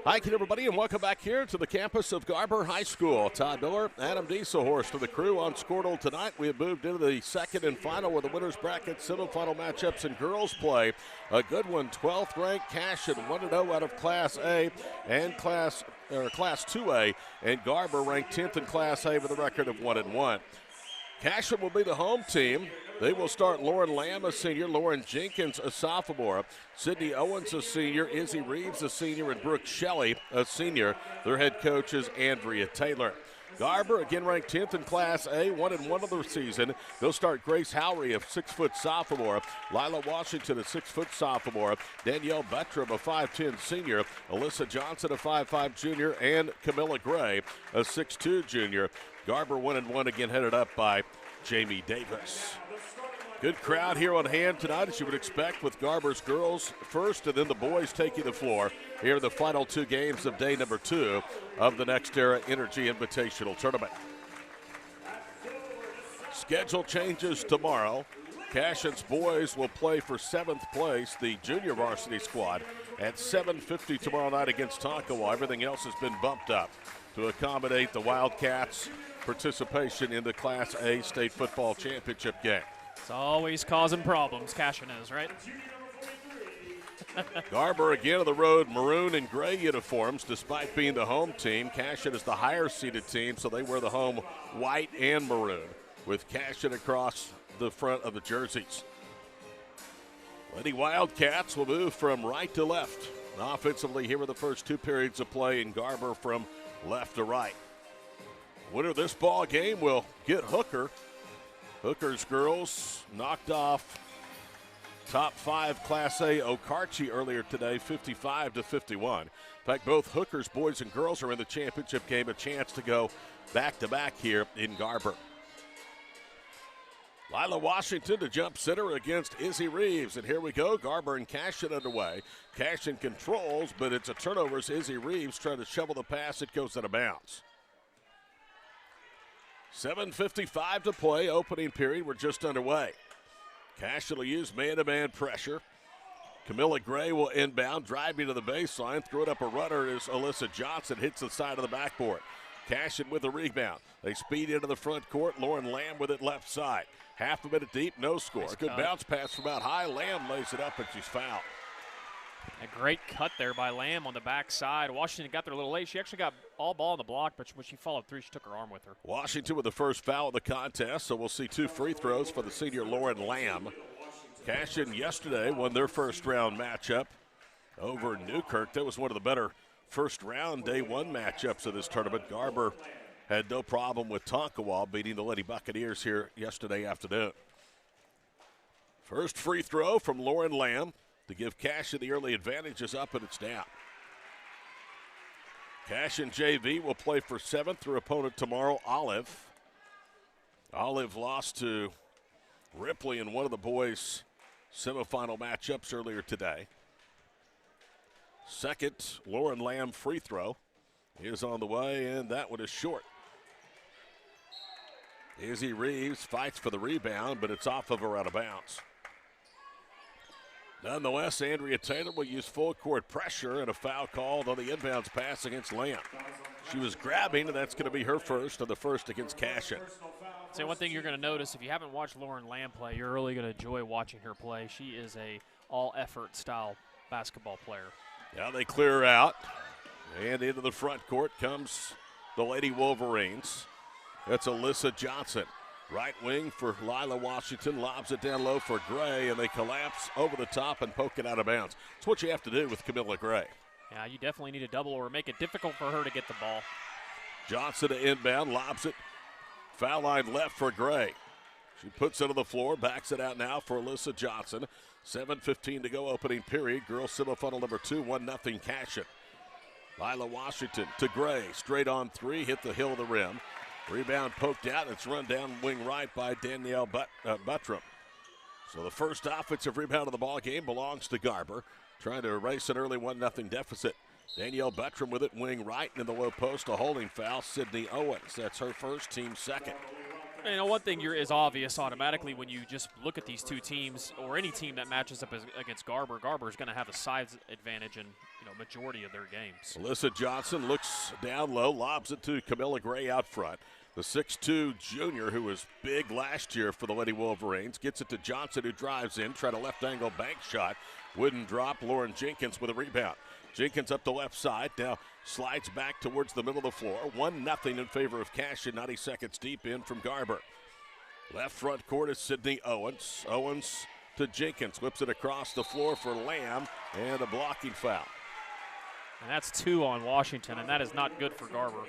Hi again, everybody, and welcome back here to the campus of Garber High School. Todd Miller, Adam Dieselhorst to the crew on Squirtle tonight. We have moved into the second and final with the winners bracket semifinal matchups in girls play. A good one, 12th ranked Cashion, 1-0 out of Class A and Class 2A, and Garber ranked 10th in Class A with a record of 1-1. Cashion will be the home team. They will start Lauren Lamb, a senior, Lauren Jenkins, a sophomore, Sydney Owens, a senior, Izzy Reeves, a senior, and Brooke Shelley, a senior. Their head coach is Andrea Taylor. Garber, again ranked 10th in Class A, 1-1 of the season. They'll start Grace Howry, a 6-foot sophomore, Lila Washington, a 6-foot sophomore, Danielle Buttram, a 5'10 senior, Alyssa Johnson, a 5'5 junior, and Camilla Gray, a 6'2 junior. Garber 1-1, again headed up by Jamie Davis. Good crowd here on hand tonight, as you would expect, with Garber's girls first and then the boys taking the floor here in the final two games of day number 2 of the Next Era Energy Invitational Tournament. Schedule changes tomorrow. Cashion's boys will play for 7th place, the junior varsity squad, at 7:50 tomorrow night against Tonkawa. Everything else has been bumped up to accommodate the Wildcats' participation in the Class A State Football Championship game. It's always causing problems, Cashion is, right? Garber again on the road, maroon and gray uniforms, despite being the home team. Cashion is the higher-seeded team, so they wear the home white and maroon, with Cashion across the front of the jerseys. Lady Wildcats will move from right to left. Offensively, here are the first 2 periods of play in Garber from left to right. Winner of this ball game will get Hooker. Hooker's girls knocked off top 5 Class A Okarche earlier today, 55-51. In fact, both Hooker's boys and girls are in the championship game, a chance to go back-to-back here in Garber. Lila Washington to jump center against Izzy Reeves, and here we go. Garber and Cashion underway. Cashion controls, but it's a turnover as Izzy Reeves trying to shovel the pass. It goes out of bounds. 7:55 to play, opening period. We're just underway. Cashion will use man-to-man pressure. Camilla Gray will inbound, driving to the baseline, throw it up a runner as Alyssa Johnson hits the side of the backboard. Cashion with the rebound. They speed into the front court. Lauren Lamb with it left side. Half a minute deep, no score. Nice Good cut. bounce pass from out high. Lamb lays it up, and she's fouled. A great cut there by Lamb on the backside. Washington got there a little late. She actually got all ball on the block, but when she followed through, she took her arm with her. Washington with the first foul of the contest, so we'll see 2 free throws for the senior Lauren Lamb. Cashion yesterday won their first-round matchup over Newkirk. That was one of the better first-round day 1 matchups of this tournament. Garber had no problem with Tonkawa beating the Lady Buccaneers here yesterday afternoon. First free throw from Lauren Lamb to give Cashion the early advantage is up, and it's down. Cashion JV will play for 7th. Their opponent tomorrow, Olive. Olive lost to Ripley in one of the boys' semifinal matchups earlier today. Second, Lauren Lamb free throw is on the way, and that one is short. Izzy Reeves fights for the rebound, but it's off of her out of bounds. Nonetheless, Andrea Taylor will use full court pressure and a foul called on the inbounds pass against Lamb. She was grabbing, and that's going to be her first, and the first against Cashion. So one thing you're going to notice, if you haven't watched Lauren Lamb play, you're really going to enjoy watching her play. She is a all-effort style basketball player. Now they clear out, and into the front court comes the Lady Wolverines. That's Alyssa Johnson. Right wing for Lila Washington, lobs it down low for Gray, and they collapse over the top and poke it out of bounds. That's what you have to do with Camilla Gray. Yeah, you definitely need a double or make it difficult for her to get the ball. Johnson to inbound, lobs it. Foul line left for Gray. She puts it on the floor, backs it out now for Alyssa Johnson. 7:15 to go, opening period. Girls semifinal number 2, 1-0 Cashion. Lila Washington to Gray, straight on 3, hit the hill of the rim. Rebound poked out. It's run down wing right by Danielle Buttram. So the first offensive rebound of the ball game belongs to Garber, trying to erase an early 1-0 deficit. Danielle Buttram with it wing right, and in the low post, a holding foul. Sydney Owens. That's her first, team second. You know, one thing is obvious automatically when you just look at these two teams, or any team that matches up against Garber. Garber is going to have a size advantage in majority of their games. Alyssa Johnson looks down low, lobs it to Camilla Gray out front. The 6'2 junior, who was big last year for the Lady Wolverines, gets it to Johnson, who drives in, try to left angle bank shot. Wouldn't drop. Lauren Jenkins with a rebound. Jenkins up the left side, now slides back towards the middle of the floor. 1-0 in favor of Cashion, 90 seconds deep in from Garber. Left front court is Sydney Owens. Owens to Jenkins, whips it across the floor for Lamb, and a blocking foul. And that's 2 on Washington, and that is not good for Garber.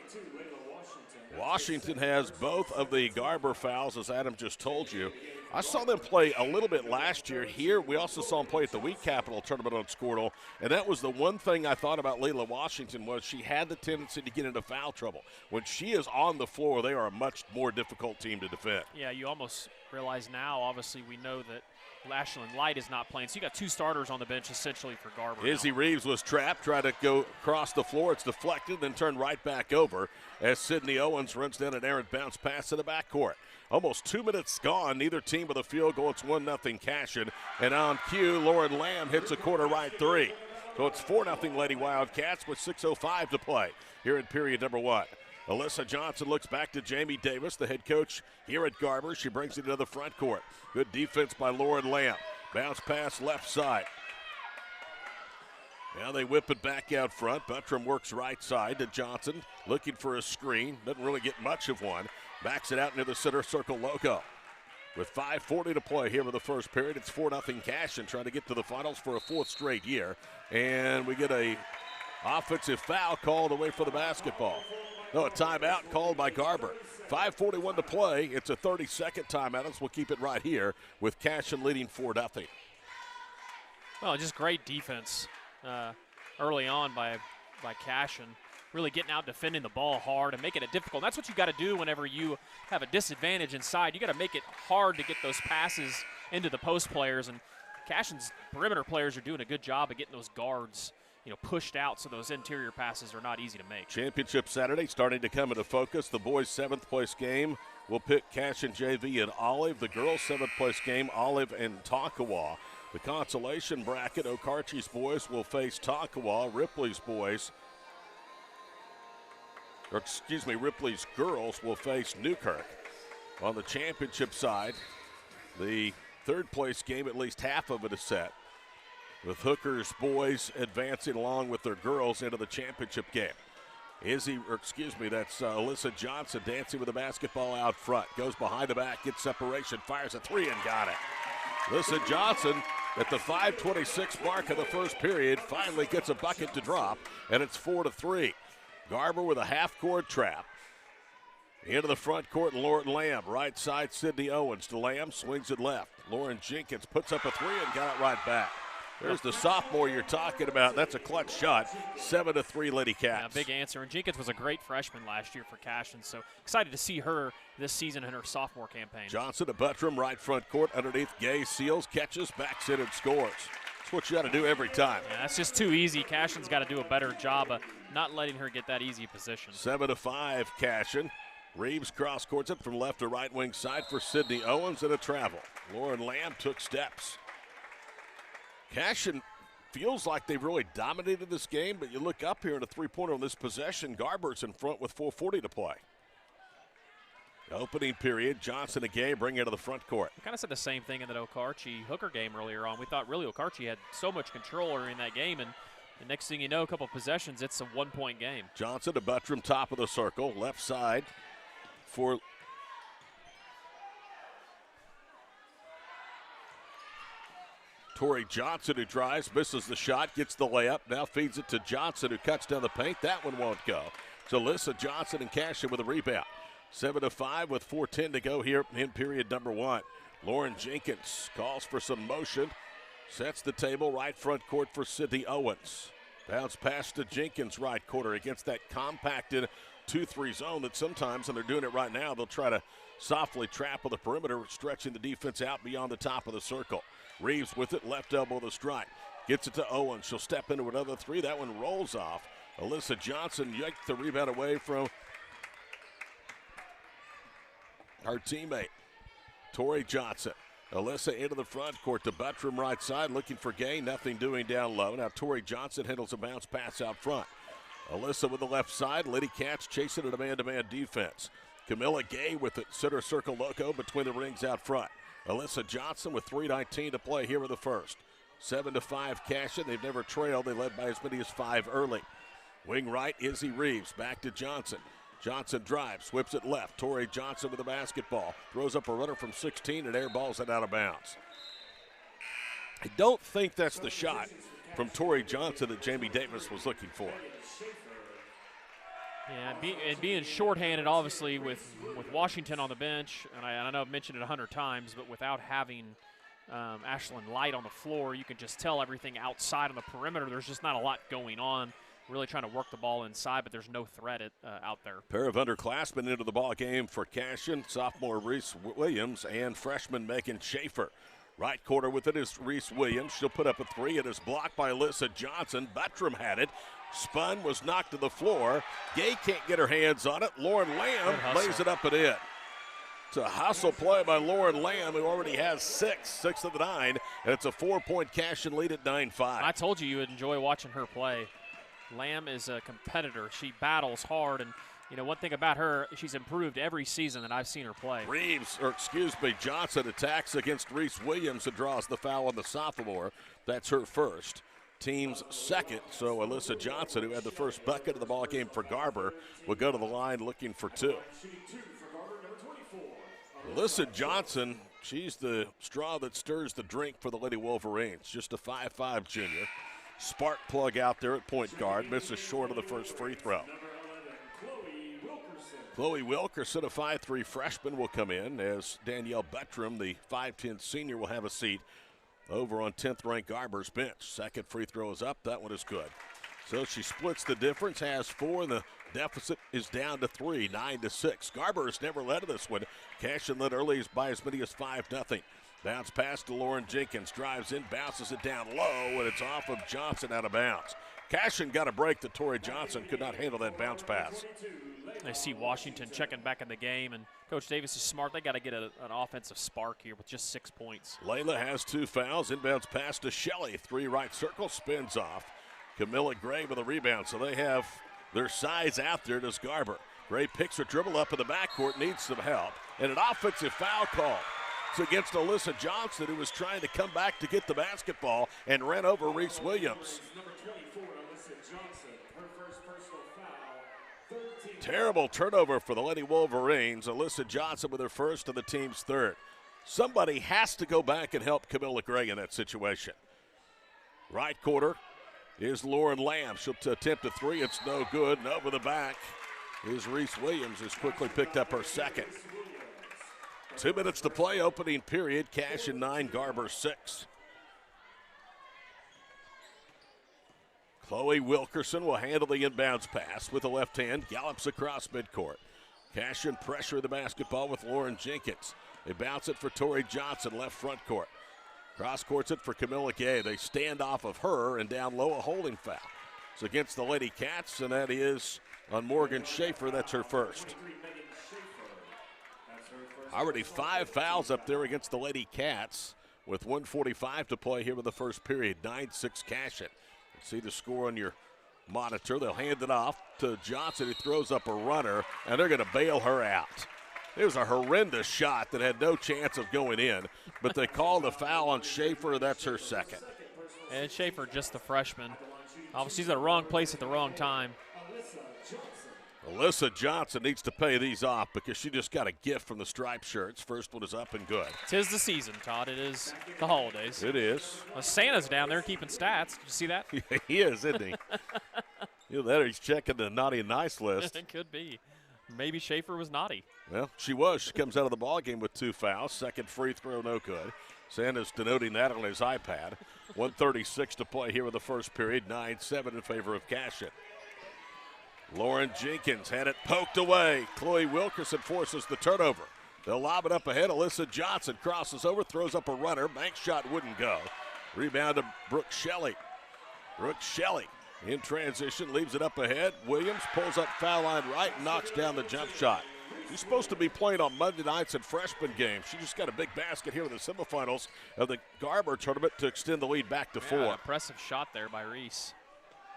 Washington has both of the Garber fouls, as Adam just told you. I saw them play a little bit last year. Here, we also saw them play at the Wheat Capital tournament on Squirtle, and that was the one thing I thought about Layla Washington was she had the tendency to get into foul trouble. When she is on the floor, they are a much more difficult team to defend. Yeah, you almost realize now, obviously, we know that Ashlyn Light is not playing, so you got 2 starters on the bench essentially for Garber. Izzy Reeves was trapped, tried to go across the floor. It's deflected, then turned right back over as Sydney Owens runs down an errant bounce pass to the backcourt. Almost 2 minutes gone. Neither team with a field goal. It's 1-0 Cashion. And on cue, Lauren Lamb hits a quarter right 3. So it's 4-0 Lady Wildcats with 6:05 to play here in period number 1. Alyssa Johnson looks back to Jamie Davis, the head coach here at Garber. She brings it into the front court. Good defense by Lauren Lamb. Bounce pass left side. Now they whip it back out front. Buttram works right side to Johnson, looking for a screen. Doesn't really get much of one. Backs it out near the center circle logo. With 5:40 to play here in the first period, it's 4-0 Cashion trying to get to the finals for a 4th straight year. And we get a offensive foul called away for the basketball. No, a timeout called by Garber. 5:41 to play. It's a 30-second timeout, so we'll keep it right here with Cashion leading 4-0. Well, just great defense early on by Cashion. Really getting out, defending the ball hard and making it difficult. And that's what you got to do whenever you have a disadvantage inside. You got to make it hard to get those passes into the post players. And Cashion's perimeter players are doing a good job of getting those guards pushed out so those interior passes are not easy to make. Championship Saturday starting to come into focus. The boys' 7th place game will pick Cashion JV and Olive. The girls' 7th place game, Olive and Tonkawa. The consolation bracket, Okarche's boys will face Tonkawa. Ripley's girls will face Newkirk. On the championship side, the 3rd place game, at least half of it is set, with Hooker's boys advancing along with their girls into the championship game. That's Alyssa Johnson dancing with the basketball out front. Goes behind the back, gets separation, fires a 3 and got it. Alyssa Johnson at the 5:26 mark of the first period finally gets a bucket to drop, and it's 4-3. Garber with a half-court trap. Into the front court, Lauren Lamb. Right side, Sydney Owens to Lamb, swings it left. Lauren Jenkins puts up a 3 and got it right back. There's the sophomore you're talking about. That's a clutch shot. 7-3 Lady Cats. Yeah, big answer. And Jenkins was a great freshman last year for Cashion, so excited to see her this season in her sophomore campaign. Johnson to Buttram, right front court. Underneath, Gay seals, catches, backs in, and scores. That's what you got to do every time. Yeah, that's just too easy. Cashion's got to do a better job of not letting her get that easy position. 7-5 Cashion. Reeves cross courts it from left to right wing side for Sydney Owens and a travel. Lauren Lamb took steps. Cashion feels like they've really dominated this game, but you look up here in a 3-pointer on this possession. Garber's in front with 4:40 to play. Opening period, Johnson and Gay bring it to the front court. We kind of said the same thing in that Okarche-Hooker game earlier on. We thought really Okarche had so much control during that game, and the next thing you know, a couple possessions, it's a 1-point game. Johnson to Buttram, top of the circle, left side for Tori Johnson, who drives, misses the shot, gets the layup, now feeds it to Johnson, who cuts down the paint. That one won't go. So Alyssa Johnson and Cashion with a rebound. 7-5 with 4:10 to go here in period number 1. Lauren Jenkins calls for some motion, sets the table right front court for Sydney Owens. Bounce pass to Jenkins right quarter against that compacted 2-3 zone that sometimes, and they're doing it right now, they'll try to softly trap on the perimeter, stretching the defense out beyond the top of the circle. Reeves with it, left elbow to strike. Gets it to Owens. She'll step into another 3. That one rolls off. Alyssa Johnson yanked the rebound away from her teammate, Tori Johnson. Alyssa into the front court to Buttram right side, looking for gain, nothing doing down low. Now Tori Johnson handles a bounce pass out front. Alyssa with the left side, Liddy Katz chasing a man-to-man defense. Camilla Gay with the center circle logo between the rings out front. Alyssa Johnson with 3:19 to play here in the first. 7-5 Cashion. They've never trailed. They led by as many as 5 early. Wing right, Izzy Reeves. Back to Johnson. Johnson drives, whips it left. Tori Johnson with the basketball. Throws up a runner from 16 and airballs it out of bounds. I don't think that's the shot from Tori Johnson that Jamie Davis was looking for. Yeah, and being shorthanded, obviously, with Washington on the bench, and I know I've mentioned it 100 times, but without having Ashlyn Light on the floor, you can just tell everything outside on the perimeter. There's just not a lot going on. Really trying to work the ball inside, but there's no threat out there. Pair of underclassmen into the ball game for Cashion, sophomore Reese Williams and freshman Megan Schaefer. Right quarter with it is Reese Williams. She'll put up a three. It is blocked by Alyssa Johnson. Buttram had it. Spun, was knocked to the floor. Gay can't get her hands on it. Lauren Lamb lays it up and in. It's a hustle play by Lauren Lamb, who already has 6 of the 9, and it's a 4-point Cashion lead at 9-5. I told you would enjoy watching her play. Lamb is a competitor. She battles hard, and one thing about her, she's improved every season that I've seen her play. Johnson attacks against Reese Williams and draws the foul on the sophomore. That's her first. Team's second, so Alyssa Johnson, who had the first bucket of the ball game for Garber, will go to the line looking for 2. Alyssa Johnson, she's the straw that stirs the drink for the Lady Wolverines. Just a 5'5" junior. Spark plug out there at point guard. Misses short of the first free throw. Chloe Wilkerson, a 5'3" freshman, will come in as Danielle Buttram, the 5'10" senior, will have a seat over on 10th-ranked Garber's bench. Second free throw is up. That one is good. So she splits the difference, has 4, and the deficit is down to 3, 9-6. Garber has never led in this one. Cashion led early by as many as 5-0. Bounce pass to Lauren Jenkins. Drives in, bounces it down low, and it's off of Johnson out of bounds. Cashion got a break that Tori Johnson could not handle that bounce pass. I see Washington checking back in the game, and Coach Davis is smart. They got to get an offensive spark here with just 6 points. Layla has 2 fouls. Inbounds pass to Shelley. 3 right circle, spins off. Camilla Gray with a rebound, so they have their size out there. Does Garber. Gray picks her dribble up in the backcourt, needs some help, and an offensive foul call. It's against Alyssa Johnson, who was trying to come back to get the basketball and ran over Reese Williams. Terrible turnover for the Lady Wolverines. Alyssa Johnson with her first and the team's third. Somebody has to go back and help Camilla Gray in that situation. Right quarter is Lauren Lamb. She'll attempt a 3. It's no good. And over the back is Reese Williams, who's quickly picked up her second. 2 minutes to play, opening period. Cashion 9, Garber 6. Chloe Wilkerson will handle the inbounds pass with the left hand, gallops across midcourt. Cashion pressure the basketball with Lauren Jenkins. They bounce it for Tori Johnson, left front court. Cross courts it for Camilla Gay. They stand off of her, and down low, a holding foul. It's against the Lady Cats, and that is on Morgan Schaefer. That's her first. Already 5 fouls up there against the Lady Cats with 1:45 to play here with the first period. 9-6 Cashion. See the score on your monitor. They'll hand it off to Johnson, who throws up a runner, and they're going to bail her out. It was a horrendous shot that had no chance of going in, but they called a foul on Schaefer. That's her second. And Schaefer, just the freshman. Obviously, she's at the wrong place at the wrong time. Alyssa Johnson needs to pay these off because she just got a gift from the striped shirts. First one is up and good. 'Tis the season, Todd. It is the holidays. It is. Well, Santa's down there keeping stats. Did you see that? He is, isn't he? Either that or he's checking the naughty and nice list. It could be. Maybe Schaefer was naughty. Well, she was. She comes out of the ballgame with 2 fouls. Second free throw, no good. Santa's denoting that on his iPad. 1:36 to play here with the first period. 9-7 in favor of Cashion. Lauren Jenkins had it poked away. Chloe Wilkerson forces the turnover. They'll lob it up ahead. Alyssa Johnson crosses over, throws up a runner. Bank shot wouldn't go. Rebound to Brooke Shelley. Brooke Shelley in transition, leaves it up ahead. Williams pulls up foul line right and knocks down the jump shot. She's supposed to be playing on Monday nights and freshman games. She just got a big basket here in the semifinals of the Garber tournament to extend the lead back to 4. Impressive shot there by Reese.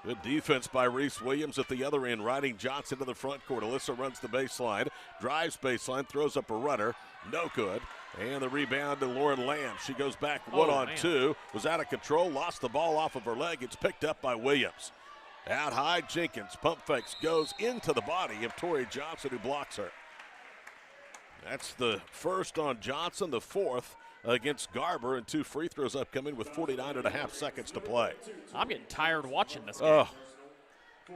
Good defense by Reese Williams at the other end, riding Johnson to the front court. Alyssa runs the baseline, drives baseline, throws up a runner, no good. And the rebound to Lauren Lamb. She goes back one on two, was out of control, lost the ball off of her leg. It's picked up by Williams. Out high, Jenkins, pump fakes, goes into the body of Tori Johnson, who blocks her. That's the first on Johnson, the fourth against Garber, and 2 free throws upcoming with 49.5 seconds to play. I'm getting tired watching this game. Oh.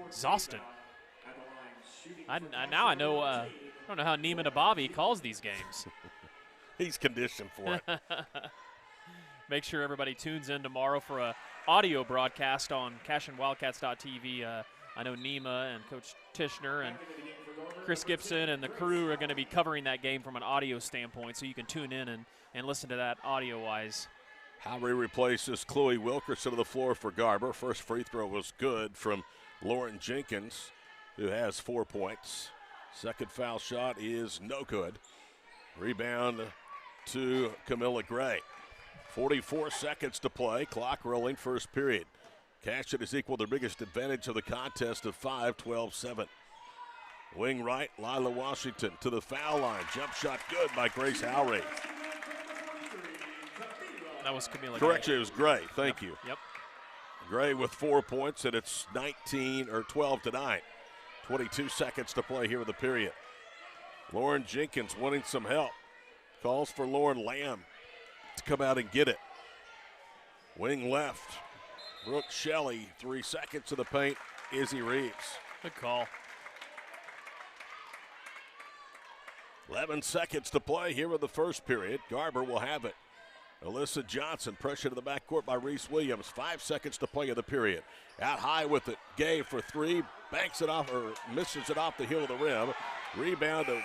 Exhausted. Now I know. I don't know how Neiman Ababi calls these games. He's conditioned for it. Make sure everybody tunes in tomorrow for a audio broadcast on CashionWildcats.tv. I know Nima and Coach Tishner and Chris Gibson and the crew are going to be covering that game from an audio standpoint, so you can tune in and listen to that audio-wise. Howry replaces Chloe Wilkerson to the floor for Garber. First free throw was good from Lauren Jenkins, who has 4 points. Second foul shot is no good. Rebound to Camilla Gray. 44 seconds to play. Clock rolling, first period. Cashion has equaled their biggest advantage of the contest of 5-12-7. Wing right, Lila Washington to the foul line. Jump shot good by Grace Howry. That was Camilla Correction, Gray. it was Gray. Thank you. Yep. Gray with 4 points, and it's 12-9. 22 seconds to play here in the period. Lauren Jenkins wanting some help. Calls for Lauren Lamb to come out and get it. Wing left. Brooke Shelley, 3 seconds to the paint. Izzy Reeves. Good call. 11 seconds to play here in the first period. Garber will have it. Alyssa Johnson, pressure to the backcourt by Reese Williams. 5 seconds to play in the period. Out high with it. Gay for 3. Banks it off, or misses it off the heel of the rim. Rebound to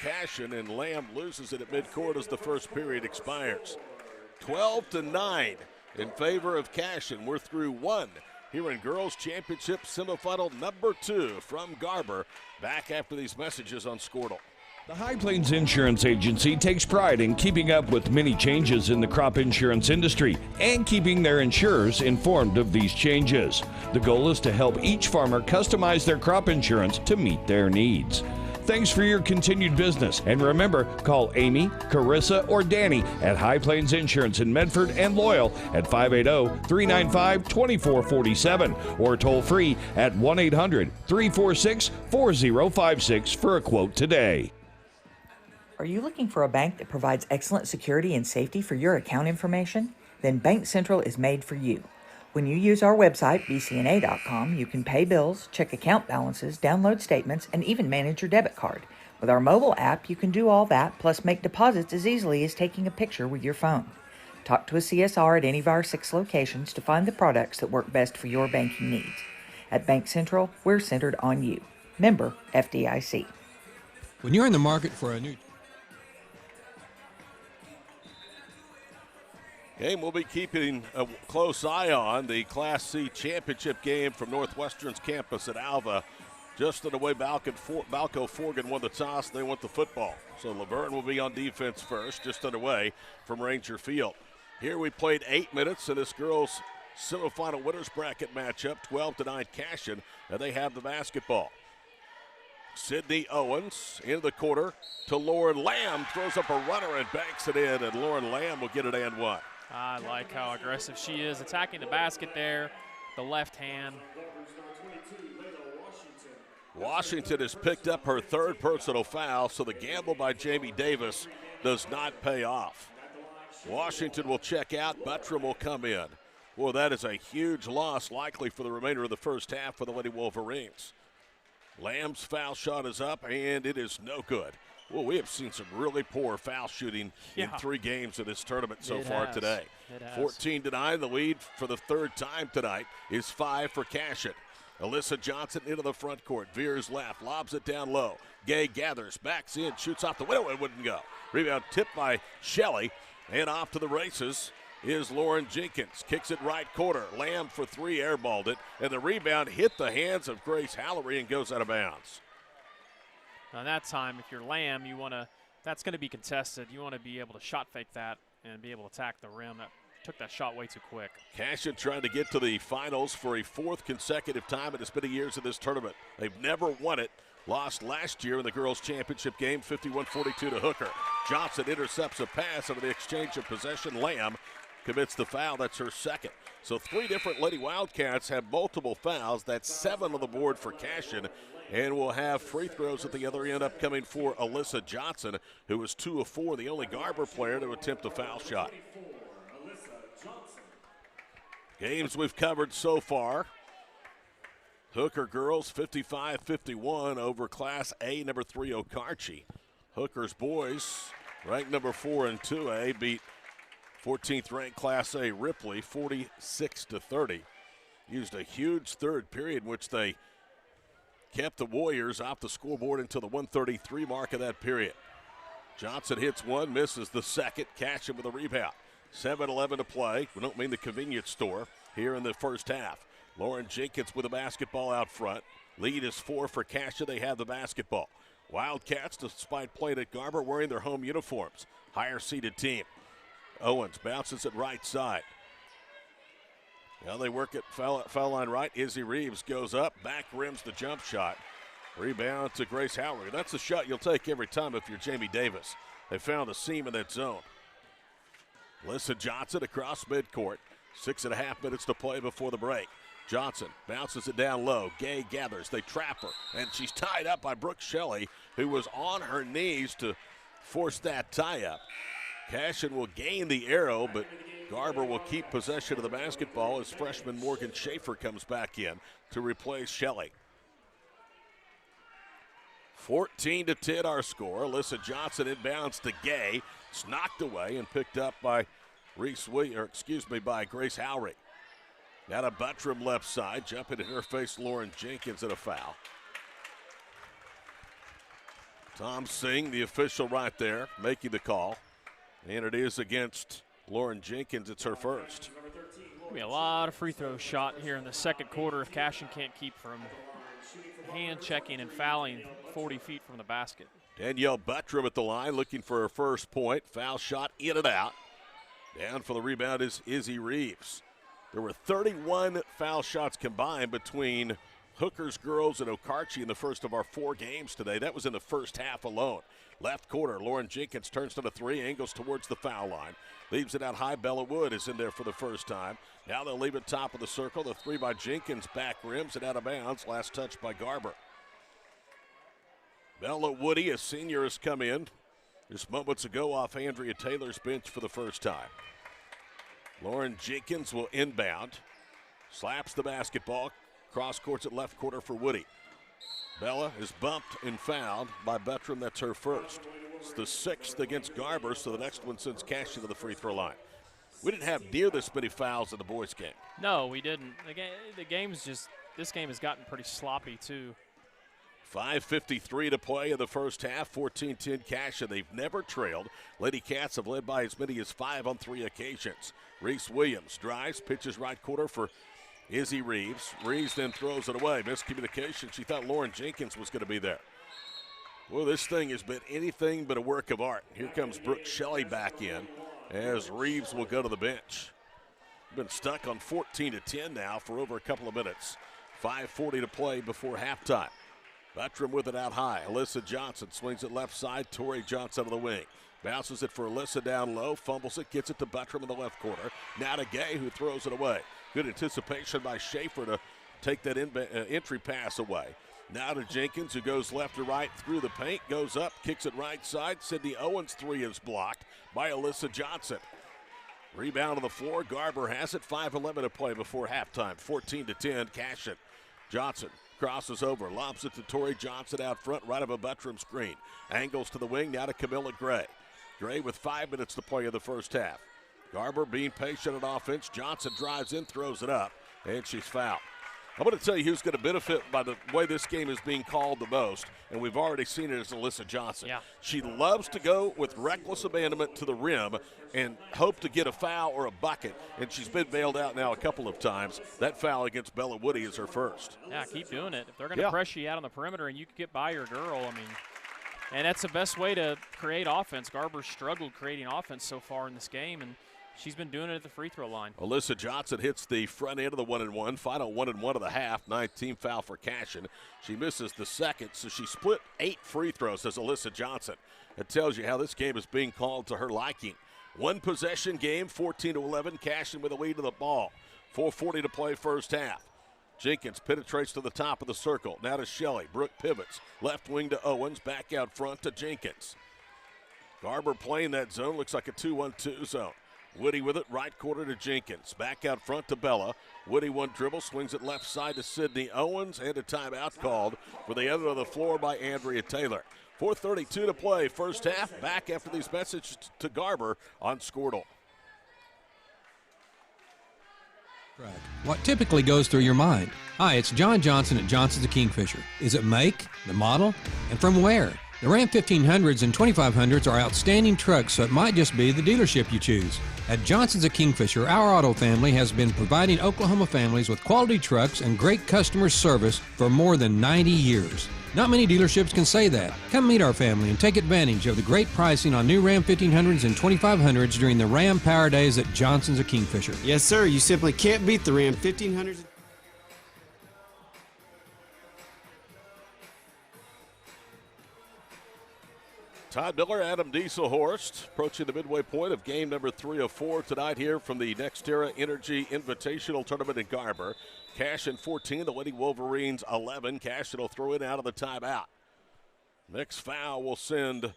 Cashion, and Lamb loses it at midcourt as the first period expires. 12-9 in favor of Cashion. We're through 1 here in Girls Championship semifinal number 2 from Garber. Back after these messages on Squirtle. The High Plains Insurance Agency takes pride in keeping up with many changes in the crop insurance industry and keeping their insurers informed of these changes. The goal is to help each farmer customize their crop insurance to meet their needs. Thanks for your continued business, and remember, call Amy, Carissa, or Danny at High Plains Insurance in Medford and Loyal at 580-395-2447 or toll free at 1-800-346-4056 for a quote today. Are you looking for a bank that provides excellent security and safety for your account information? Then Bank Central is made for you. When you use our website, bcna.com, you can pay bills, check account balances, download statements, and even manage your debit card. With our mobile app, you can do all that, plus make deposits as easily as taking a picture with your phone. Talk to a CSR at any of our 6 locations to find the products that work best for your banking needs. At Bank Central, we're centered on you. Member FDIC. When you're in the market for a new Game we'll be keeping a close eye on, the Class C championship game from Northwestern's campus at Alva. Just underway, Balco Forgan won the toss. They want the football. So Laverne will be on defense first, just underway from Ranger Field. Here we played 8 minutes in this girls' semifinal winners bracket matchup, 12-9 Cashion, and they have the basketball. Sydney Owens into the quarter to Lauren Lamb, throws up a runner and banks it in, and Lauren Lamb will get it and one. I like how aggressive she is, attacking the basket there, the left hand. Washington has picked up her 3rd personal foul, so the gamble by Jamie Davis does not pay off. Washington will check out, Buttram will come in. Well, that is a huge loss, likely for the remainder of the first half for the Lady Wolverines. Lamb's foul shot is up, and it is no good. Well, we have seen some really poor foul shooting in 3 games of this tournament so far today. 14-9, the lead for the 3rd time tonight is 5 for Cashion. Alyssa Johnson into the front court, veers left, lobs it down low. Gay gathers, backs in, shoots off the window, it wouldn't go. Rebound tipped by Shelley, and off to the races is Lauren Jenkins. Kicks it right corner. Lamb for 3, airballed it, and the rebound hit the hands of Grace Hallery and goes out of bounds. Now that time, if you're Lamb, that's going to be contested. You want to be able to shot fake that and be able to attack the rim. That took that shot way too quick. Cashion trying to get to the finals for a 4th consecutive time in as many years in this tournament. They've never won it. Lost last year in the girls' championship game, 51-42 to Hooker. Johnson intercepts a pass over the exchange of possession. Lamb commits the foul. That's her 2nd. So 3 different Lady Wildcats have multiple fouls. That's 7 on the board for Cashion. And we'll have free throws at the other end upcoming for Alyssa Johnson, who was 2 of 4, the only Garber player to attempt a foul shot. Games we've covered so far. Hooker girls 55-51 over Class A number 3 Okarche. Hooker's boys, ranked number 4 in 2A, beat 14th ranked Class A Ripley 46-30. Used a huge third period in which they kept the Warriors off the scoreboard until the 1:33 mark of that period. Johnson hits one, misses the second. Cashion with a rebound. 7:11 to play. We don't mean the convenience store here in the first half. Lauren Jenkins with the basketball out front. Lead is 4 for Cashion. They have the basketball. Wildcats, despite playing at Garber, wearing their home uniforms. Higher seeded team. Owens bounces it right side. Now they work it foul line right. Izzy Reeves goes up, back rims the jump shot. Rebound to Grace Howard. That's a shot you'll take every time if you're Jamie Davis. They found a seam in that zone. Alyssa Johnson across midcourt. 6.5 minutes to play before the break. Johnson bounces it down low. Gay gathers. They trap her, and she's tied up by Brooke Shelley, who was on her knees to force that tie-up. Cashion will gain the arrow, but Garber will keep possession of the basketball as freshman Morgan Schaefer comes back in to replace Shelley. 14-10 our score. Alyssa Johnson inbounds to Gay. It's knocked away and picked up by by Grace Howry. Now to Buttram left side. Jumping in her face, Lauren Jenkins at a foul. Tom Singh, the official right there, making the call. And it is against Lauren Jenkins. It's her first. Be a lot of free throws shot here in the second quarter if Cashion can't keep from hand checking and fouling 40 feet from the basket. Danielle Buttram at the line looking for her first point. Foul shot in and out. Down for the rebound is Izzy Reeves. There were 31 foul shots combined between Hooker's girls and Okarche in the first of our 4 games today. That was in the first half alone. Left corner, Lauren Jenkins turns to the 3, angles towards the foul line. Leaves it out high. Bella Wood is in there for the first time. Now they'll leave it top of the circle. The 3 by Jenkins, back rims it out of bounds. Last touch by Garber. Bella Woody, a senior, has come in just moments ago off Andrea Taylor's bench for the first time. Lauren Jenkins will inbound. Slaps the basketball. Cross courts at left corner for Woody. Bella is bumped and fouled by Buttram. That's her first. It's the 6th against Garber, so the next one sends Cashion to the free throw line. We didn't have near this many fouls in the boys' game. No, we didn't. The game's just, this game has gotten pretty sloppy too. 5:53 to play in the first half. 14-10 Cashion. They've never trailed. Lady Cats have led by as many as 5 on 3 occasions. Reese Williams drives, pitches right corner for Izzy Reeves. Reeves then throws it away. Miscommunication. She thought Lauren Jenkins was going to be there. Well, this thing has been anything but a work of art. Here comes Brooke Shelley back in as Reeves will go to the bench. Been stuck on 14-10 now for over a couple of minutes. 5:40 to play before halftime. Buttram with it out high. Alyssa Johnson swings it left side. Tori Johnson on the wing. Bounces it for Alyssa down low. Fumbles it. Gets it to Buttram in the left corner. Now to Gay, who throws it away. Good anticipation by Schaefer to take that entry pass away. Now to Jenkins, who goes left to right through the paint. Goes up. Kicks it right side. Sydney Owens' 3 is blocked by Alyssa Johnson. Rebound on the floor. Garber has it. 5:11 to play before halftime. 14-10 Cashion. Johnson crosses over, lobs it to Tori Johnson out front, right of a Buttram screen. Angles to the wing, now to Camilla Gray. Gray with 5 minutes to play in the first half. Garber being patient on offense. Johnson drives in, throws it up, and she's fouled. I'm going to tell you who's going to benefit by the way this game is being called the most, and we've already seen it as Alyssa Johnson. Yeah. She loves to go with reckless abandonment to the rim and hope to get a foul or a bucket, and she's been bailed out now a couple of times. That foul against Bella Woody is her first. Yeah, keep doing it. If they're going to press you out on the perimeter and you can get by your girl, I mean, And that's the best way to create offense. Garber struggled creating offense so far in this game, and she's been doing it at the free throw line. Alyssa Johnson hits the front end of the 1-and-1, final 1-and-1 of the half, 9th team foul for Cashion. She misses the second, so she split 8 free throws as Alyssa Johnson. It tells you how this game is being called to her liking. One possession game, 14-11, Cashion with a lead of the ball. 4:40 to play first half. Jenkins penetrates to the top of the circle. Now to Shelley. Brooke pivots. Left wing to Owens. Back out front to Jenkins. Garber playing that zone. Looks like a 2-1-2 zone. Woody with it. Right quarter to Jenkins. Back out front to Bella. Woody one dribble. Swings it left side to Sydney Owens. And a timeout called for the end of the floor by Andrea Taylor. 4:32 to play first half. Back after these messages to Garber on Squirtle. What typically goes through your mind? Hi, it's John Johnson at Johnson's of Kingfisher. Is it make, the model, and from where? The Ram 1500s and 2500s are outstanding trucks, so it might just be the dealership you choose. At Johnson's of Kingfisher, our auto family has been providing Oklahoma families with quality trucks and great customer service for more than 90 years. Not many dealerships can say that. Come meet our family and take advantage of the great pricing on new Ram 1500s and 2500s during the Ram Power Days at Johnson's of Kingfisher. Yes, sir. You simply can't beat the Ram 1500s. Todd Miller, Adam Dieselhorst approaching the midway point of game number 3 of 4 tonight here from the NextEra Energy Invitational Tournament in Garber. Cashion 14, the Lady Wolverines 11. Cashion will throw it out of the timeout. Next foul will send